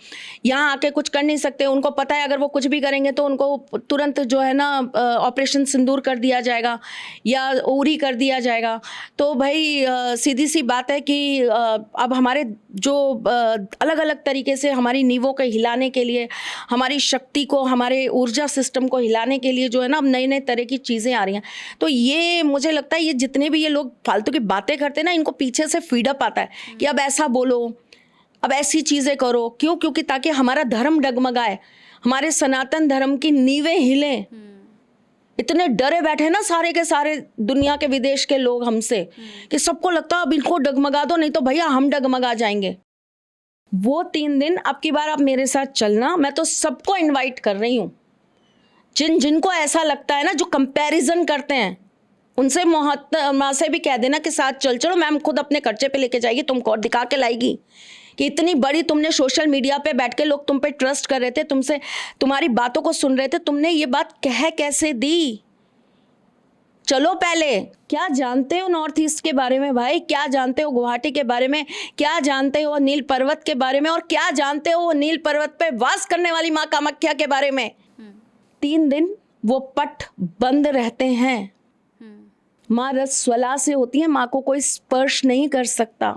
यहाँ आके कुछ कर नहीं सकते। उनको पता है अगर वो कुछ भी करेंगे तो उनको तुरंत जो है ना ऑपरेशन सिंदूर कर दिया जाएगा या उरी कर दिया जाएगा। तो भाई सीधी सी बात है कि अब हमारे जो अलग अलग तरीके से हमारी नींवों को हिलाने के लिए, हमारी शक्ति को, हमारे ऊर्जा सिस्टम को हिलाने के लिए जो है ना अब नई नई तरह की चीज़ें आ रही हैं। तो ये मुझे लगता है ये जितने भी ये लोग फालतू की बातें करते हैं ना, इनको पीछे से फीडअप आता है कि अब ऐसा बोलो, अब ऐसी चीज़ें करो। क्यों? क्योंकि ताकि हमारा धर्म डगमगाए, हमारे सनातन धर्म की नींवें हिलें। इतने डरे बैठे ना सारे के सारे दुनिया के विदेश के लोग हमसे कि सबको लगता है अब इनको डगमगा दो, नहीं तो भैया हम डगमगा जाएंगे। वो 3 दिन अब की बार आप मेरे साथ चलना। मैं तो सबको इनवाइट कर रही हूँ, जिनको ऐसा लगता है ना, जो कंपैरिजन करते हैं, उनसे माँ से भी कह देना कि साथ चल चलो, मैम खुद अपने खर्चे पे लेके जाएगी तुमको और दिखा के लाएगी कि इतनी बड़ी तुमने सोशल मीडिया पे बैठ के लोग तुम पे ट्रस्ट कर रहे थे, तुमसे तुम्हारी बातों को सुन रहे थे, तुमने ये बात कह कैसे दी? चलो पहले। क्या जानते हो नॉर्थ ईस्ट के बारे में भाई? क्या जानते हो गुवाहाटी के बारे में? क्या जानते हो नील पर्वत के बारे में? और क्या जानते हो नील पर्वत पे वास करने वाली माँ कामाख्या के बारे में? 3 दिन वो पट बंद रहते हैं। माँ रजस्वला से होती है, माँ को कोई स्पर्श नहीं कर सकता।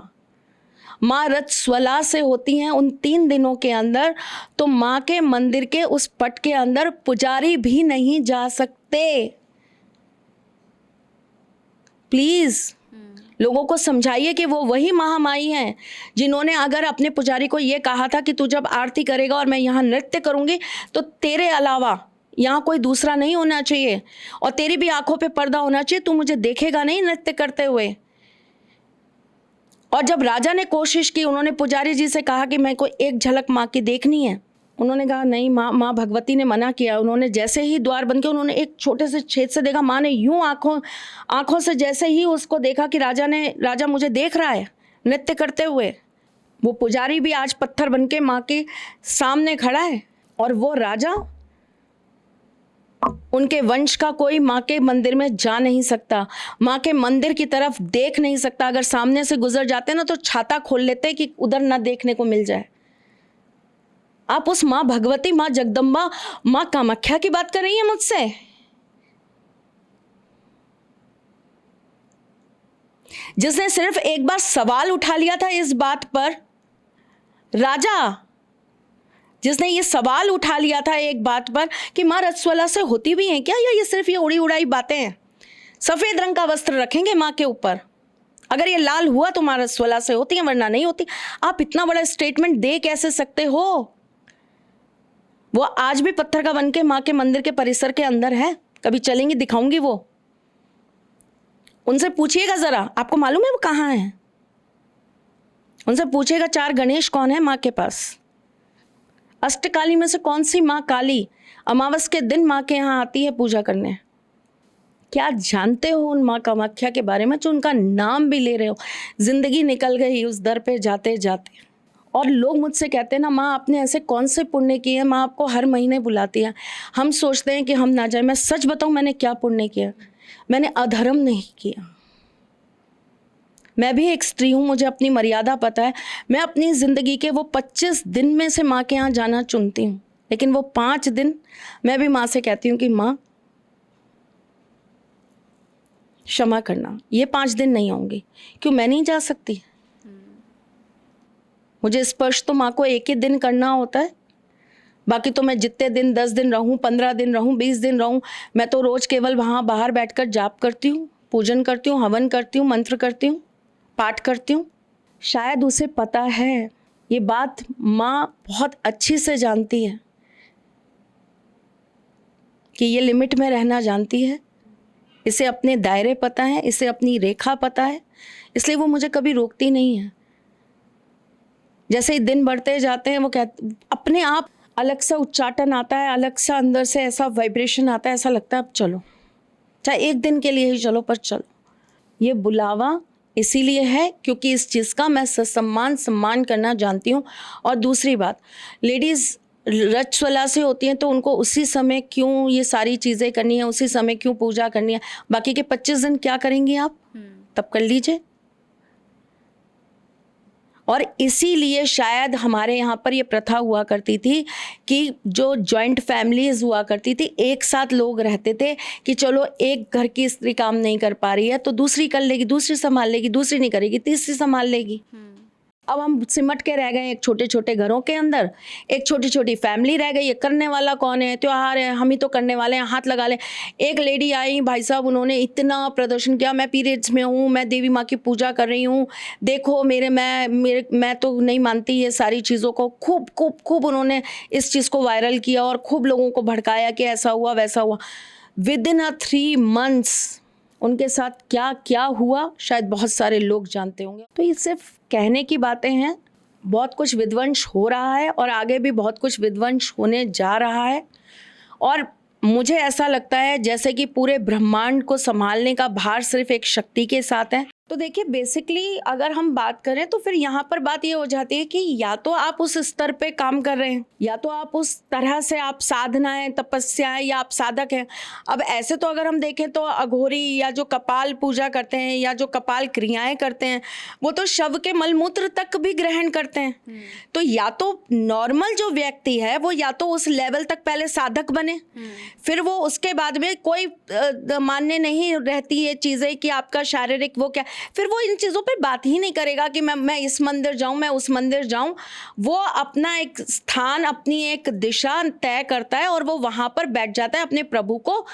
माँ रजस्वला से होती हैं उन 3 दिनों के अंदर, तो माँ के मंदिर के उस पट के अंदर पुजारी भी नहीं जा सकते। प्लीज लोगों को समझाइए कि वो वही महामाई हैं जिन्होंने अगर अपने पुजारी को ये कहा था कि तू जब आरती करेगा और मैं यहाँ नृत्य करूँगी तो तेरे अलावा यहाँ कोई दूसरा नहीं होना चाहिए और तेरी भी आंखों पे पर्दा होना चाहिए, तू मुझे देखेगा नहीं नृत्य करते हुए। और जब राजा ने कोशिश की, उन्होंने पुजारी जी से कहा कि मेरे को एक झलक माँ की देखनी है, उन्होंने कहा नहीं, माँ भगवती ने मना किया। उन्होंने जैसे ही द्वार बंद किया, उन्होंने एक छोटे से छेद से देखा। माँ ने यूं आंखों से जैसे ही उसको देखा कि राजा मुझे देख रहा है नृत्य करते हुए, वो पुजारी भी आज पत्थर बन के माँ के सामने खड़ा है। और वो राजा, उनके वंश का कोई माँ के मंदिर में जा नहीं सकता, माँ के मंदिर की तरफ देख नहीं सकता। अगर सामने से गुजर जाते ना तो छाता खोल लेते कि उधर ना देखने को मिल जाए। आप उस माँ भगवती, माँ जगदम्बा, माँ कामाख्या की बात कर रही है मुझसे? जिसने सिर्फ एक बार सवाल उठा लिया था इस बात पर, राजा जिसने ये सवाल उठा लिया था एक बात पर कि माँ रजस्वला से होती भी हैं क्या, या ये सिर्फ ये उड़ी उड़ाई बातें हैं? सफेद रंग का वस्त्र रखेंगे माँ के ऊपर, अगर ये लाल हुआ तो माँ रजस्वला से होती है, वरना नहीं होती। आप इतना बड़ा स्टेटमेंट दे कैसे सकते हो? वो आज भी पत्थर का बन के माँ के मंदिर के परिसर के अंदर है। कभी चलेंगी, दिखाऊंगी वो। उनसे पूछिएगा जरा, आपको मालूम है वो कहाँ है? उनसे पूछिएगा 4 गणेश कौन है माँ के पास। अष्टकाली में से कौन सी माँ काली अमावस के दिन माँ के यहाँ आती है पूजा करने? क्या जानते हो उन माँ कामाख्या के बारे में, जो उनका नाम भी ले रहे हो? जिंदगी निकल गई उस दर पे जाते जाते। और लोग मुझसे कहते हैं ना, माँ आपने ऐसे कौन से पुण्य किए हैं, माँ आपको हर महीने बुलाती है। हम सोचते हैं कि हम ना जाए। मैं सच बताऊं, मैंने क्या पुण्य किया? मैंने अधर्म नहीं किया। मैं भी एक स्त्री हूँ, मुझे अपनी मर्यादा पता है। मैं अपनी ज़िंदगी के वो 25 दिन में से माँ के यहाँ जाना चुनती हूँ, लेकिन वो 5 दिन मैं भी माँ से कहती हूँ कि माँ क्षमा करना, ये 5 दिन नहीं आऊँगी। क्यों मैं नहीं जा सकती? मुझे स्पर्श तो माँ को एक ही दिन करना होता है, बाकी तो मैं जितने दिन 10 दिन रहूँ, 15 दिन रहूँ, 20 दिन रहूँ, मैं तो रोज़ केवल वहाँ बाहर बैठकर जाप करती हूँ, पूजन करती हूँ, हवन करती हूँ, मंत्र करती हूँ, पाठ करती हूँ। शायद उसे पता है, ये बात माँ बहुत अच्छी से जानती है कि ये लिमिट में रहना जानती है, इसे अपने दायरे पता है, इसे अपनी रेखा पता है, इसलिए वो मुझे कभी रोकती नहीं है। जैसे ही दिन बढ़ते जाते हैं, वो अपने आप अलग सा उच्चाटन आता है, अलग सा अंदर से ऐसा वाइब्रेशन आता है, ऐसा लगता है अब चलो, चाहे एक दिन के लिए ही चलो, पर चलो। ये बुलावा इसीलिए है क्योंकि इस चीज़ का मैं सम्मान करना जानती हूँ। और दूसरी बात, लेडीज़ रजस्वला से होती हैं तो उनको उसी समय क्यों ये सारी चीज़ें करनी है, उसी समय क्यों पूजा करनी है, बाकी के 25 दिन क्या करेंगी आप, तब कर लीजिए। और इसीलिए शायद हमारे यहाँ पर ये प्रथा हुआ करती थी कि जो जॉइंट फैमिलीज हुआ करती थी, एक साथ लोग रहते थे कि चलो एक घर की स्त्री काम नहीं कर पा रही है तो दूसरी कर लेगी, दूसरी संभाल लेगी, दूसरी नहीं करेगी तीसरी संभाल लेगी। अब हम सिमट के रह गए एक छोटे छोटे घरों के अंदर, एक छोटी छोटी फैमिली रह गई है। करने वाला कौन है, त्योहार है, हम ही तो करने वाले हैं, हाथ लगा लें। एक लेडी आई भाई साहब, उन्होंने इतना प्रदर्शन किया, मैं पीरियड्स में हूँ, मैं देवी माँ की पूजा कर रही हूँ, देखो मैं तो नहीं मानती ये सारी चीज़ों को। खूब खूब खूब उन्होंने इस चीज़ को वायरल किया और खूब लोगों को भड़काया कि ऐसा हुआ वैसा हुआ। विदिन 3 months उनके साथ क्या क्या हुआ शायद बहुत सारे लोग जानते होंगे। तो ये सिर्फ कहने की बातें हैं, बहुत कुछ विध्वंस हो रहा है और आगे भी बहुत कुछ विध्वंस होने जा रहा है। और मुझे ऐसा लगता है जैसे कि पूरे ब्रह्मांड को संभालने का भार सिर्फ एक शक्ति के साथ है। तो देखिए बेसिकली अगर हम बात करें तो फिर यहाँ पर बात ये हो जाती है कि या तो आप उस स्तर पे काम कर रहे हैं, या तो आप उस तरह से आप साधनाएं तपस्याएं या आप साधक हैं। अब ऐसे तो अगर हम देखें तो अघोरी या जो कपाल पूजा करते हैं या जो कपाल क्रियाएं करते हैं वो तो शव के मलमूत्र तक भी ग्रहण करते हैं। तो या तो नॉर्मल जो व्यक्ति है वो या तो उस लेवल तक पहले साधक बने, फिर वो उसके बाद में कोई मान्य नहीं रहती ये चीज़ें कि आपका शारीरिक वो क्या, फिर वो इन चीज़ों पे बात ही नहीं करेगा कि मैं इस मंदिर जाऊं, मैं उस मंदिर जाऊं। वो अपना एक स्थान, अपनी एक दिशा तय करता है और वो वहां पर बैठ जाता है अपने प्रभु को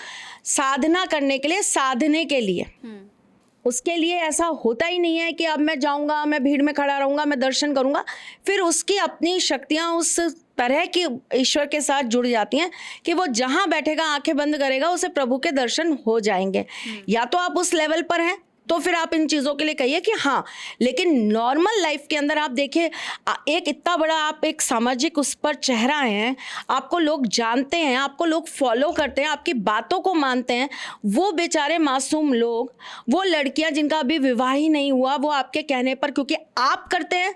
साधना करने के लिए, साधने के लिए। उसके लिए ऐसा होता ही नहीं है कि अब मैं जाऊंगा, मैं भीड़ में खड़ा रहूंगा, मैं दर्शन करूंगा। फिर उसकी अपनी शक्तियां उस तरह की ईश्वर के साथ जुड़ जाती हैं कि वो जहां बैठेगा, आंखें बंद करेगा, उसे प्रभु के दर्शन हो जाएंगे। या तो आप उस लेवल पर हैं तो फिर आप इन चीज़ों के लिए कहिए कि हाँ, लेकिन नॉर्मल लाइफ के अंदर आप देखिए एक इतना बड़ा आप एक सामाजिक उस पर चेहरा हैं, आपको लोग जानते हैं, आपको लोग फॉलो करते हैं, आपकी बातों को मानते हैं। वो बेचारे मासूम लोग, वो लड़कियां जिनका अभी विवाह ही नहीं हुआ, वो आपके कहने पर, क्योंकि आप करते हैं,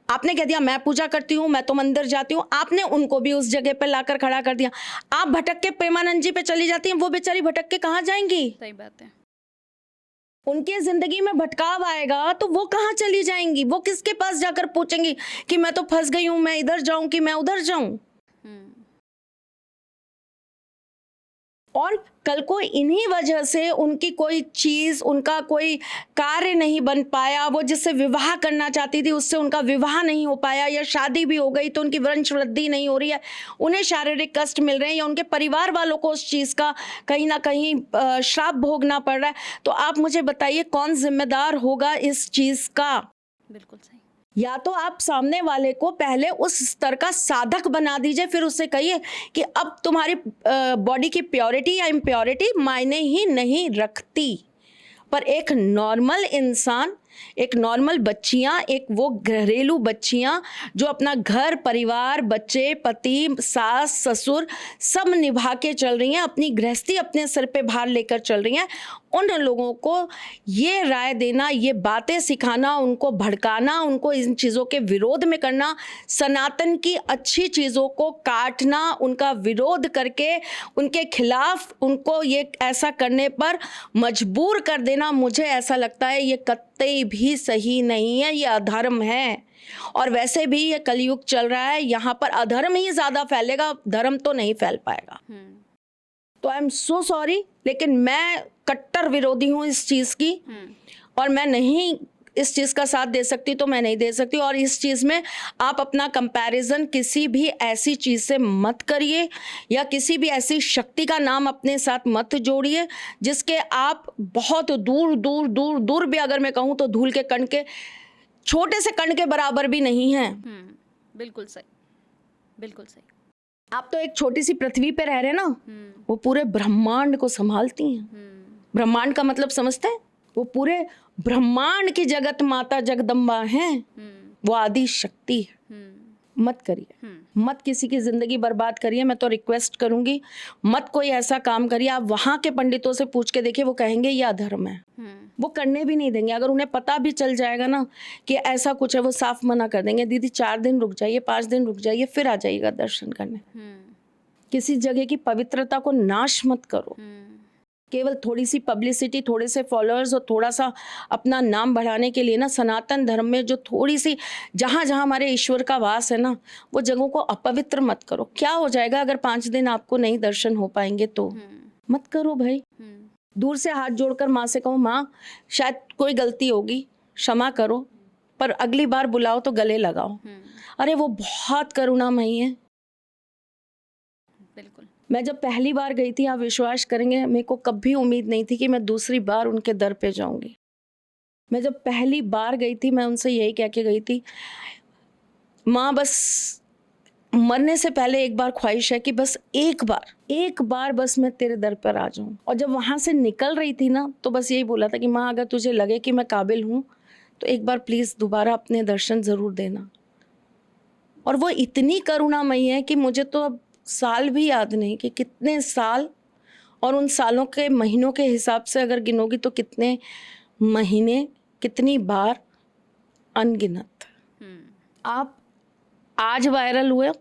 आपने कह दिया मैं पूजा करती हूँ, मैं तो मंदिर जाती हूँ, आपने उनको भी उस जगह पर लाकर खड़ा कर दिया। आप भटक के प्रेमानंद जी पे चली जाती हैं, वो बेचारी भटक के कहाँ जाएंगी? सही बात है। उनके जिंदगी में भटकाव आएगा तो वो कहाँ चली जाएंगी? वो किसके पास जाकर पूछेंगी कि मैं तो फंस गई हूं, मैं इधर जाऊं कि मैं उधर जाऊं? और कल को इन्हीं वजह से उनकी कोई चीज, उनका कोई कार्य नहीं बन पाया, वो जिससे विवाह करना चाहती थी उससे उनका विवाह नहीं हो पाया, या शादी भी हो गई तो उनकी वंश वृद्धि नहीं हो रही है, उन्हें शारीरिक कष्ट मिल रहे हैं, या उनके परिवार वालों को उस चीज का कहीं ना कहीं श्राप भोगना पड़ रहा है। तो आप मुझे बताइए कौन जिम्मेदार होगा इस चीज का? बिल्कुल सही। या तो आप सामने वाले को पहले उस स्तर का साधक बना दीजिए, फिर उससे कहिए कि अब तुम्हारी बॉडी की प्योरिटी या इम्प्योरिटी मायने ही नहीं रखती। पर एक नॉर्मल इंसान, एक नॉर्मल बच्चियां, एक वो घरेलू बच्चियां जो अपना घर परिवार, बच्चे, पति, सास, ससुर सब निभा के चल रही हैं, अपनी गृहस्थी अपने सिर पे भार लेकर चल रही हैं, उन लोगों को ये राय देना, ये बातें सिखाना, उनको भड़काना, उनको इन चीज़ों के विरोध में करना, सनातन की अच्छी चीज़ों को काटना, उनका विरोध करके उनके खिलाफ उनको ये ऐसा करने पर मजबूर कर देना, मुझे ऐसा लगता है ये कतई भी सही नहीं है, ये अधर्म है। और वैसे भी ये कलयुग चल रहा है, यहाँ पर अधर्म ही ज़्यादा फैलेगा, धर्म तो नहीं फैल पाएगा। तो आई एम सो सॉरी, लेकिन मैं कट्टर विरोधी हूँ इस चीज़ की, और मैं नहीं इस चीज़ का साथ दे सकती, तो मैं नहीं दे सकती। और इस चीज़ में आप अपना कंपैरिजन किसी भी ऐसी चीज़ से मत करिए, या किसी भी ऐसी शक्ति का नाम अपने साथ मत जोड़िए जिसके आप बहुत दूर दूर दूर दूर भी अगर मैं कहूँ तो धूल के कण के, छोटे से कण के बराबर भी नहीं हैं। बिल्कुल सही, बिल्कुल सही। आप तो एक छोटी सी पृथ्वी पे रह रहे हैं ना, वो पूरे ब्रह्मांड को संभालती हैं। ब्रह्मांड का मतलब समझते हैं? वो पूरे ब्रह्मांड की जगत माता जगदम्बा हैं, वो आदि शक्ति है। मत करिए, मत किसी की ज़िंदगी बर्बाद करिए। मैं तो रिक्वेस्ट करूँगी, मत कोई ऐसा काम करिए। आप वहाँ के पंडितों से पूछ के देखिए, वो कहेंगे ये अधर्म है, वो करने भी नहीं देंगे। अगर उन्हें पता भी चल जाएगा ना कि ऐसा कुछ है, वो साफ मना कर देंगे, दीदी 4 दिन रुक जाइए, 5 दिन रुक जाइए, फिर आ जाइएगा दर्शन करने। किसी जगह की पवित्रता को नाश मत करो। केवल थोड़ी सी पब्लिसिटी, थोड़े से फॉलोअर्स और थोड़ा सा अपना नाम बढ़ाने के लिए ना, सनातन धर्म में जो थोड़ी सी जहाँ जहाँ हमारे ईश्वर का वास है ना, वो जगहों को अपवित्र मत करो। क्या हो जाएगा अगर 5 दिन आपको नहीं दर्शन हो पाएंगे तो? मत करो भाई। दूर से हाथ जोड़कर माँ से कहो, माँ शायद कोई गलती होगी, क्षमा करो, पर अगली बार बुलाओ तो गले लगाओ। अरे वो बहुत करुणामयी है। बिल्कुल। मैं जब पहली बार गई थी, आप विश्वास करेंगे, मेरे को कभी उम्मीद नहीं थी कि मैं दूसरी बार उनके दर पे जाऊंगी। मैं जब पहली बार गई थी, मैं उनसे यही कह के गई थी, माँ बस मरने से पहले एक बार ख्वाहिश है कि बस एक बार बस मैं तेरे दर पर आ जाऊं। और जब वहाँ से निकल रही थी ना, तो बस यही बोला था कि माँ अगर तुझे लगे कि मैं काबिल हूँ तो एक बार प्लीज़ दोबारा अपने दर्शन ज़रूर देना। और वो इतनी करुणामयी है कि मुझे तो अब साल भी याद नहीं कि कितने साल, और उन सालों के महीनों के हिसाब से अगर गिनोगी तो कितने महीने, कितनी बार, अनगिनत। आप आज वायरल हुए हो,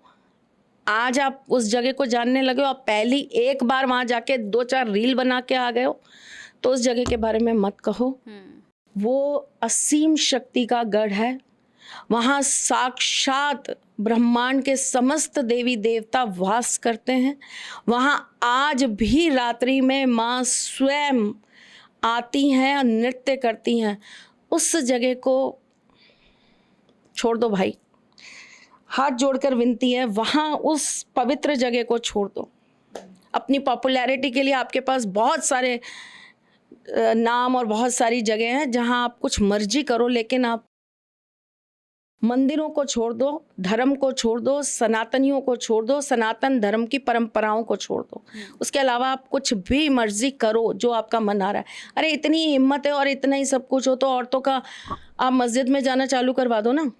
आज आप उस जगह को जानने लगे हो, आप पहली एक बार वहाँ जाके 2-4 रील बना के आ गए हो, तो उस जगह के बारे में मत कहो। वो असीम शक्ति का गढ़ है। वहाँ साक्षात ब्रह्मांड के समस्त देवी देवता वास करते हैं। वहाँ आज भी रात्रि में माँ स्वयं आती हैं और नृत्य करती हैं। उस जगह को छोड़ दो भाई, हाथ जोड़कर विनती है, वहाँ उस पवित्र जगह को छोड़ दो। अपनी पॉपुलैरिटी के लिए आपके पास बहुत सारे नाम और बहुत सारी जगह हैं जहाँ आप कुछ मर्जी करो, लेकिन आप मंदिरों को छोड़ दो, धर्म को छोड़ दो, सनातनियों को छोड़ दो, सनातन धर्म की परंपराओं को छोड़ दो। उसके अलावा आप कुछ भी मर्जी करो जो आपका मन आ रहा है। अरे इतनी हिम्मत है और इतना ही सब कुछ हो तो औरतों का आप मस्जिद में जाना चालू करवा दो ना।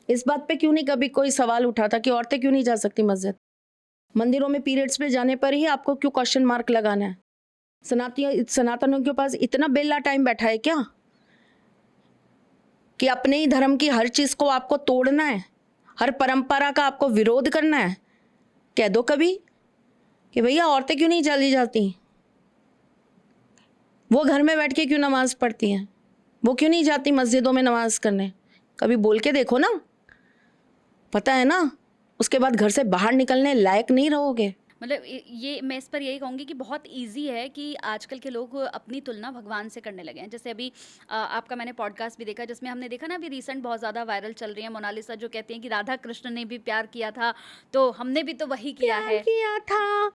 इस बात पे क्यों नहीं कभी कोई सवाल उठाता कि औरतें क्यों नहीं जा सकती मस्जिद? मंदिरों में पीरियड्स पे जाने पर ही आपको क्यों क्वेश्चन मार्क लगाना है? सनातनों के पास इतना बेला टाइम बैठा है क्या कि अपने ही धर्म की हर चीज को आपको तोड़ना है, हर परंपरा का आपको विरोध करना है? कह दो कभी कि भैया औरतें क्यों नहीं चली जाती, वो घर में बैठ के क्यों नमाज पढ़ती हैं, वो क्यों नहीं जाती मस्जिदों में नमाज करने? कभी बोल के देखो ना, पता है ना उसके बाद घर से बाहर निकलने लायक नहीं रहोगे। मतलब ये मैं इस पर यही कहूँगी कि बहुत इजी है कि आजकल के लोग अपनी तुलना भगवान से करने लगे हैं। जैसे अभी आपका मैंने पॉडकास्ट भी देखा जिसमें हमने देखा ना, अभी रिसेंट बहुत ज़्यादा वायरल चल रही है मोनालिसा, जो कहती हैं कि राधा कृष्ण ने भी प्यार किया था तो हमने भी तो वही किया है। किया था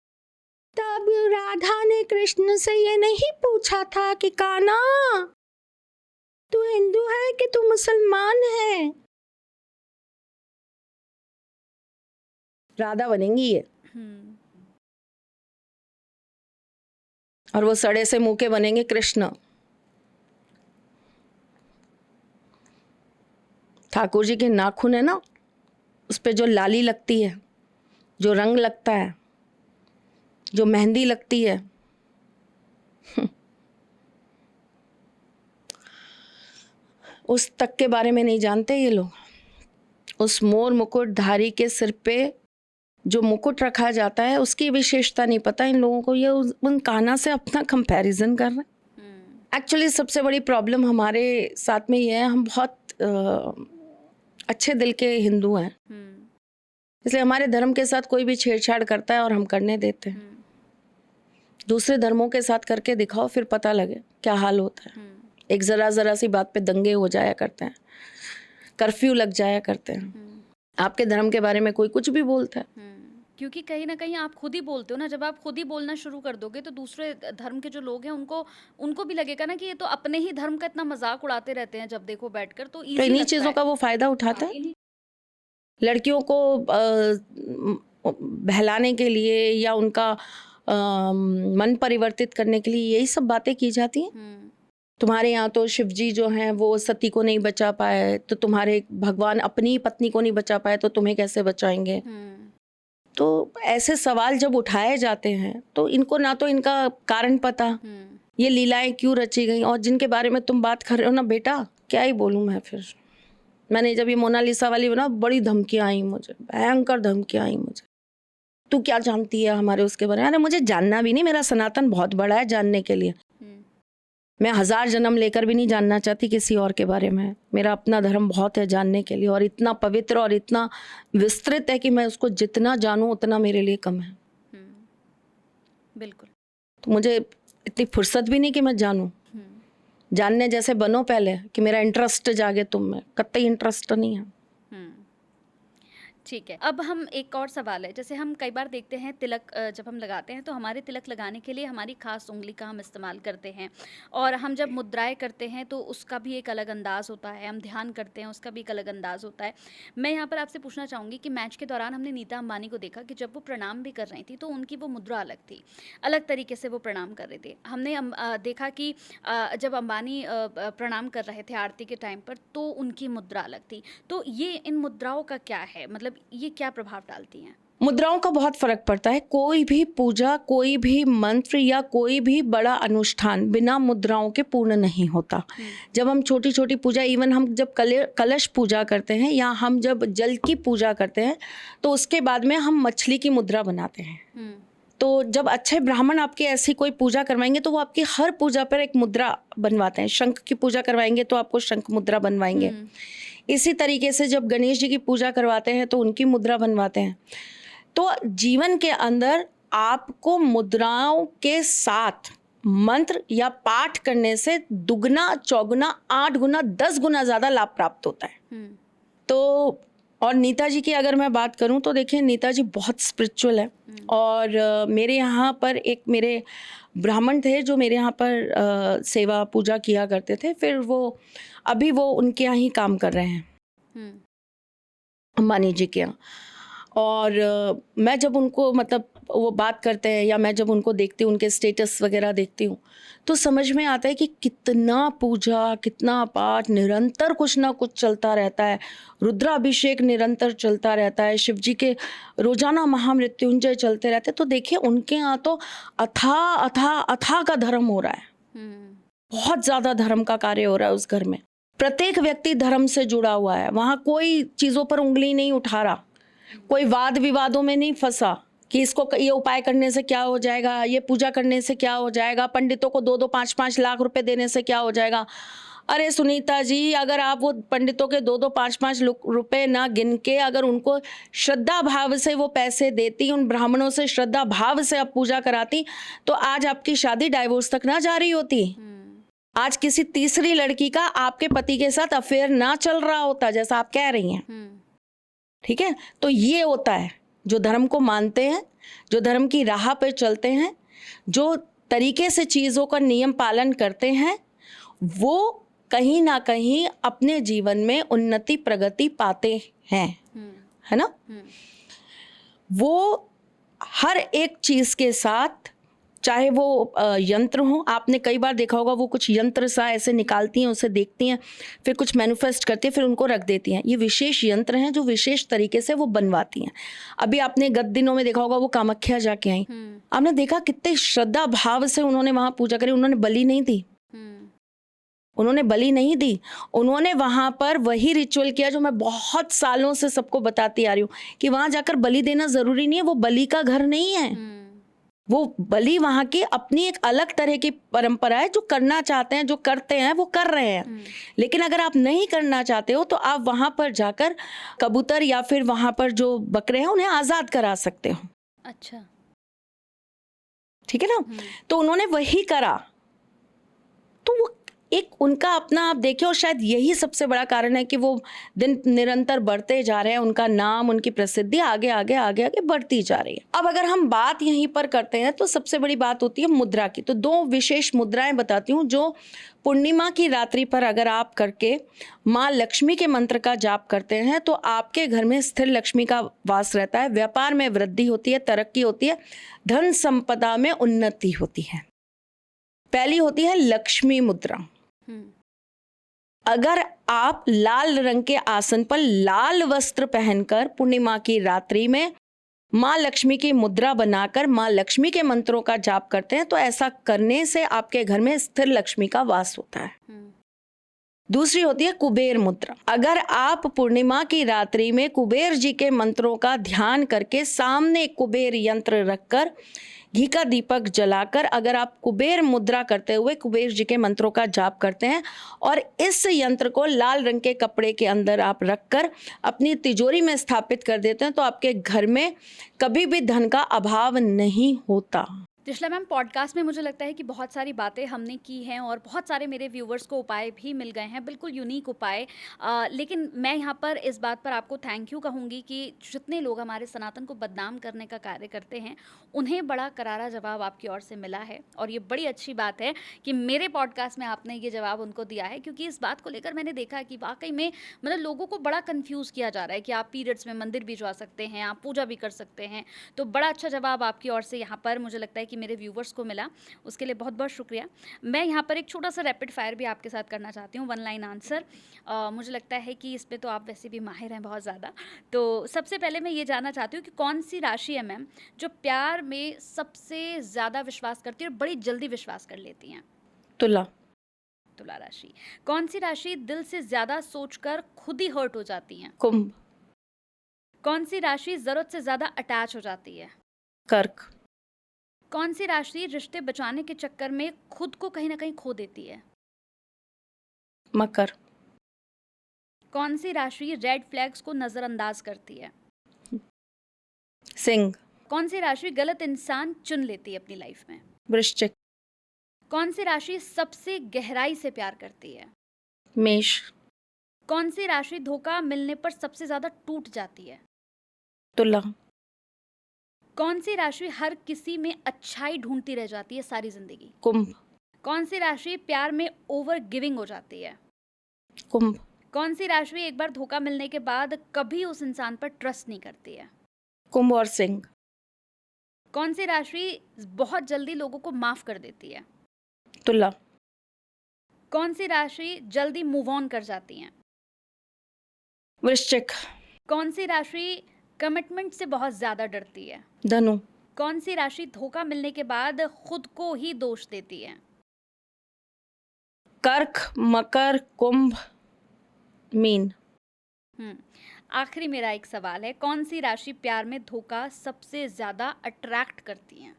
तब राधा ने कृष्ण से ये नहीं पूछा था कि कान्हा तू हिंदू है कि तू मुसलमान है? राधा बनेंगी ये, और वो सड़े से मुंह के बनेंगे कृष्ण। ठाकुर जी के नाखून है ना, उस पे जो लाली लगती है, जो रंग लगता है, जो मेहंदी लगती है, उस तक के बारे में नहीं जानते ये लोग। उस मोर मुकुटधारी के सिर पे जो मुकुट रखा जाता है उसकी विशेषता नहीं पता इन लोगों को। ये उन कान्हा से अपना कंपैरिजन कर रहे हैं। एक्चुअली सबसे बड़ी प्रॉब्लम हमारे साथ में ये है, हम बहुत अच्छे दिल के हिंदू हैं, इसलिए हमारे धर्म के साथ कोई भी छेड़छाड़ करता है और हम करने देते हैं। दूसरे धर्मों के साथ करके दिखाओ, फिर पता लगे क्या हाल होता है। एक जरा सी बात पे दंगे हो जाया करते हैं, कर्फ्यू लग जाया करते हैं। आपके धर्म के बारे में कोई कुछ भी बोलता है, क्योंकि कहीं ना कहीं आप खुद ही बोलते हो ना। जब आप खुद ही बोलना शुरू कर दोगे तो दूसरे धर्म के जो लोग हैं उनको भी लगेगा ना कि ये तो अपने ही धर्म का इतना मजाक उड़ाते रहते हैं जब देखो बैठकर। तो इन्हीं चीजों का वो फायदा उठाता है, लड़कियों को बहलाने के लिए या उनका मन परिवर्तित करने के लिए यही सब बातें की जाती हैं। तुम्हारे यहाँ तो शिव जी जो हैं वो सती को नहीं बचा पाए, तो तुम्हारे भगवान अपनी पत्नी को नहीं बचा पाए तो तुम्हें कैसे बचाएंगे। तो ऐसे सवाल जब उठाए जाते हैं तो इनको ना तो इनका कारण पता, ये लीलाएं क्यों रची गई, और जिनके बारे में तुम बात कर रहे हो ना बेटा, क्या ही बोलूँ मैं। फिर मैंने जब ये मोनालिसा वाली बना, बड़ी धमकियाँ आई मुझे, भयंकर धमकियाँ आई मुझे। तू क्या जानती है हमारे उसके बारे में? अरे मुझे जानना भी नहीं, मेरा सनातन बहुत बड़ा है जानने के लिए। मैं 1000 जन्म लेकर भी नहीं जानना चाहती किसी और के बारे में। मेरा अपना धर्म बहुत है जानने के लिए, और इतना पवित्र और इतना विस्तृत है कि मैं उसको जितना जानूं उतना मेरे लिए कम है। बिल्कुल। तो मुझे इतनी फुर्सत भी नहीं कि मैं जानूं। जानने जैसे बनो पहले कि मेरा इंटरेस्ट जागे तुम में, कतई इंटरेस्ट नहीं है। ठीक है, अब हम एक और सवाल है, जैसे हम कई बार देखते हैं तिलक जब हम लगाते हैं तो हमारे तिलक लगाने के लिए हमारी खास उंगली का हम इस्तेमाल करते हैं, और हम जब मुद्राएं करते हैं तो उसका भी एक अलग अंदाज होता है, हम ध्यान करते हैं उसका भी एक अलग अंदाज होता है। मैं यहाँ पर आपसे पूछना चाहूँगी कि मैच के दौरान हमने नीता अंबानी को देखा कि जब वो प्रणाम भी कर रही थी तो उनकी वो मुद्रा अलग थी, अलग तरीके से वो प्रणाम कर रहे थे। हमने देखा कि जब अंबानी प्रणाम कर रहे थे आरती के टाइम पर तो उनकी मुद्रा अलग थी। तो ये इन मुद्राओं का क्या है, मतलब ये क्या प्रभाव डालती हैं? मुद्राओं का बहुत फर्क पड़ता है। कोई भी पूजा, कोई भी मंत्र या कोई भी बड़ा अनुष्ठान बिना मुद्राओं के पूर्ण नहीं होता। जब हम छोटी छोटी पूजा, इवन हम जब कलश पूजा करते हैं या हम जब जल की पूजा करते हैं तो उसके बाद में हम मछली की मुद्रा बनाते हैं। तो जब अच्छे ब्राह्मण आपके ऐसी कोई पूजा करवाएंगे तो वो आपकी हर पूजा पर एक मुद्रा बनवाते हैं। शंख की पूजा करवाएंगे तो आपको शंख मुद्रा बनवाएंगे। इसी तरीके से जब गणेश जी की पूजा करवाते हैं तो उनकी मुद्रा बनवाते हैं। तो जीवन के अंदर आपको मुद्राओं के साथ मंत्र या पाठ करने से दुगना, चौगुना, 8 गुना, 10 गुना ज़्यादा लाभ प्राप्त होता है। तो और नीता जी की अगर मैं बात करूं तो देखिए, नीता जी बहुत स्पिरिचुअल है। और मेरे यहाँ पर एक मेरे ब्राह्मण थे जो मेरे यहाँ पर सेवा पूजा किया करते थे। फिर वो अभी वो उनके यहाँ ही काम कर रहे हैं, अंबानी जी के यहाँ। और मैं जब उनको, मतलब वो बात करते हैं या मैं जब उनको देखती हूँ, उनके स्टेटस वगैरह देखती हूँ, तो समझ में आता है कि कितना पूजा, कितना पाठ, निरंतर कुछ ना कुछ चलता रहता है। रुद्राभिषेक निरंतर चलता रहता है, शिव जी के रोजाना महामृत्युंजय चलते रहते हैं। तो देखिए उनके यहाँ तो अथाह अथाह अथाह का धर्म हो रहा है। बहुत ज़्यादा धर्म का कार्य हो रहा है उस घर में। प्रत्येक व्यक्ति धर्म से जुड़ा हुआ है। वहाँ कोई चीज़ों पर उंगली नहीं उठा रहा, कोई वाद विवादों में नहीं फंसा कि इसको ये उपाय करने से क्या हो जाएगा, ये पूजा करने से क्या हो जाएगा, पंडितों को 2-2, 5-5 लाख रुपए देने से क्या हो जाएगा। अरे सुनीता जी, अगर आप वो पंडितों के 2-2, 5-5 रुपए ना गिन के अगर उनको श्रद्धा भाव से वो पैसे देती, उन ब्राह्मणों से श्रद्धा भाव से आप पूजा कराती, तो आज आपकी शादी डाइवोर्स तक ना जा रही होती। आज किसी तीसरी लड़की का आपके पति के साथ अफेयर ना चल रहा होता, जैसा आप कह रही हैं। ठीक है, तो ये होता है जो धर्म को मानते हैं, जो धर्म की राह पे चलते हैं, जो तरीके से चीज़ों का नियम पालन करते हैं, वो कहीं ना कहीं अपने जीवन में उन्नति प्रगति पाते हैं, है ना। वो हर एक चीज़ के साथ, चाहे वो यंत्र हो, आपने कई बार देखा होगा वो कुछ यंत्र सा ऐसे निकालती हैं, उसे देखती हैं, फिर कुछ मैनिफेस्ट करती हैं, फिर उनको रख देती हैं। ये विशेष यंत्र हैं जो विशेष तरीके से वो बनवाती हैं। अभी आपने गत दिनों में देखा होगा वो कामाख्या जाके आई, आपने देखा कितने श्रद्धा भाव से उन्होंने वहाँ पूजा करी। उन्होंने बलि नहीं दी, उन्होंने बलि नहीं दी, उन्होंने वहाँ पर वही रिचुअल किया जो मैं बहुत सालों से सबको बताती आ रही हूँ कि वहाँ जाकर बलि देना जरूरी नहीं है। वो बलि का घर नहीं है, वो बलि वहाँ की अपनी एक अलग तरह की परंपरा है। जो करना चाहते हैं, जो करते हैं, वो कर रहे हैं। लेकिन अगर आप नहीं करना चाहते हो तो आप वहाँ पर जाकर कबूतर या फिर वहाँ पर जो बकरे हैं उन्हें आज़ाद करा सकते हो। अच्छा, ठीक है ना। तो उन्होंने वही करा, तो वो एक उनका अपना, आप देखिए, और शायद यही सबसे बड़ा कारण है कि वो दिन निरंतर बढ़ते जा रहे हैं। उनका नाम, उनकी प्रसिद्धि आगे आगे आगे आगे बढ़ती जा रही है। अब अगर हम बात यहीं पर करते हैं तो सबसे बड़ी बात होती है मुद्रा की। तो 2 विशेष मुद्राएं बताती हूँ जो पूर्णिमा की रात्रि पर अगर आप करके माँ लक्ष्मी के मंत्र का जाप करते हैं तो आपके घर में स्थिर लक्ष्मी का वास रहता है, व्यापार में वृद्धि होती है, तरक्की होती है, धन संपदा में उन्नति होती है। पहली होती है लक्ष्मी मुद्रा। हम्म। अगर आप लाल रंग के आसन पर लाल वस्त्र पहनकर पूर्णिमा की रात्रि में माँ लक्ष्मी की मुद्रा बनाकर माँ लक्ष्मी के मंत्रों का जाप करते हैं तो ऐसा करने से आपके घर में स्थिर लक्ष्मी का वास होता है। हम्म। दूसरी होती है कुबेर मुद्रा। अगर आप पूर्णिमा की रात्रि में कुबेर जी के मंत्रों का ध्यान करके सामने कुबेर यंत्र रखकर घी का दीपक जलाकर अगर आप कुबेर मुद्रा करते हुए कुबेर जी के मंत्रों का जाप करते हैं और इस यंत्र को लाल रंग के कपड़े के अंदर आप रखकर अपनी तिजोरी में स्थापित कर देते हैं तो आपके घर में कभी भी धन का अभाव नहीं होता। त्रिशला मैम, पॉडकास्ट में मुझे लगता है कि बहुत सारी बातें हमने की हैं और बहुत सारे मेरे व्यूवर्स को उपाय भी मिल गए हैं, बिल्कुल यूनिक उपाय। लेकिन मैं यहाँ पर इस बात पर आपको थैंक यू कहूँगी कि जितने लोग हमारे सनातन को बदनाम करने का कार्य करते हैं उन्हें बड़ा करारा जवाब आपकी ओर से मिला है। और ये बड़ी अच्छी बात है कि मेरे पॉडकास्ट में आपने ये जवाब उनको दिया है, क्योंकि इस बात को लेकर मैंने देखा कि वाकई में मतलब लोगों को बड़ा कन्फ्यूज़ किया जा रहा है कि आप पीरियड्स में मंदिर भी जा सकते हैं, आप पूजा भी कर सकते हैं। तो बड़ा अच्छा जवाब आपकी ओर से यहाँ पर मुझे लगता है कि मेरे व्यूवर्स को मिला, उसके लिए बहुत बहुत शुक्रिया। मैं यहाँ पर एक छोटा सा रैपिड फायर भी आपके साथ करना चाहती हूँ, 1 लाइन आंसर। मुझे लगता है कि इस पे तो आप वैसे भी माहिर हैं बहुत ज़्यादा। तो सबसे पहले मैं ये जानना चाहती हूँ कि कौन सी राशि है मैम जो प्यार में सबसे ज़्यादा विश्वास करती है और बड़ी जल्दी विश्वास कर लेती हैं? तुला। तुला राशि। कौन सी राशि दिल से ज़्यादा सोचकर खुद ही हर्ट हो जाती हैं? कुंभ। कौन सी राशि ज़रूरत से ज़्यादा अटैच हो जाती है? कर्क। कौन सी राशि रिश्ते बचाने के चक्कर में खुद को कहीं ना कहीं खो देती है? मकर। कौन सी राशि रेड फ्लैग्स को नजरअंदाज करती है? सिंह। कौन सी राशि गलत इंसान चुन लेती है अपनी लाइफ में? वृश्चिक। कौन सी राशि सबसे गहराई से प्यार करती है? मेष। कौन सी राशि धोखा मिलने पर सबसे ज्यादा टूट जाती है? तुला। कौन सी राशि हर किसी में अच्छाई ढूंढती रह जाती है सारी जिंदगी? कुंभ। कौन सी राशि प्यार में ओवर गिविंग हो जाती है? कुंभ। कौन सी राशि एक बार धोखा मिलने के बाद कभी उस इंसान पर ट्रस्ट नहीं करती है? कुंभ और सिंह। कौन सी राशि बहुत जल्दी लोगों को माफ कर देती है? तुला। कौन सी राशि जल्दी मूव ऑन कर जाती है? वृश्चिक। कौन सी राशि कमिटमेंट से बहुत ज्यादा डरती है? धनु। कौन सी राशि धोखा मिलने के बाद खुद को ही दोष देती है? कर्क, मकर, कुंभ, मीन। आखिरी मेरा एक सवाल है, कौन सी राशि प्यार में धोखा सबसे ज्यादा अट्रैक्ट करती है?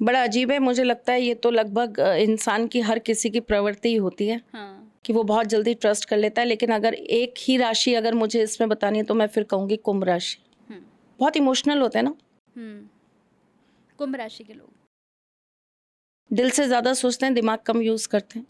बड़ा अजीब है, मुझे लगता है ये तो लगभग इंसान की हर किसी की प्रवृत्ति ही होती है हाँ। कि वो बहुत जल्दी ट्रस्ट कर लेता है। लेकिन अगर एक ही राशि अगर मुझे इसमें बतानी है तो मैं फिर कहूँगी कुंभ राशि। बहुत इमोशनल होते हैं ना। कुंभ राशि के लोग दिल से ज़्यादा सोचते हैं, दिमाग कम यूज़ करते हैं।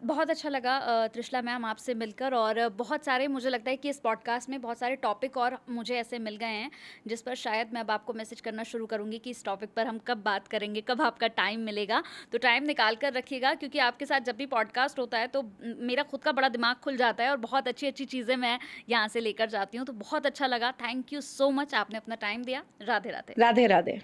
बहुत अच्छा लगा त्रिशला मैम आपसे मिलकर, और बहुत सारे मुझे लगता है कि इस पॉडकास्ट में बहुत सारे टॉपिक और मुझे ऐसे मिल गए हैं जिस पर शायद मैं अब आपको मैसेज करना शुरू करूंगी कि इस टॉपिक पर हम कब बात करेंगे, कब आपका टाइम मिलेगा। तो टाइम निकाल कर रखिएगा, क्योंकि आपके साथ जब भी पॉडकास्ट होता है तो मेरा खुद का बड़ा दिमाग खुल जाता है और बहुत अच्छी अच्छी चीज़ें मैं यहाँ से लेकर जाती हूँ। तो बहुत अच्छा लगा, थैंक यू सो मच, आपने अपना टाइम दिया। राधे राधे। राधे राधे।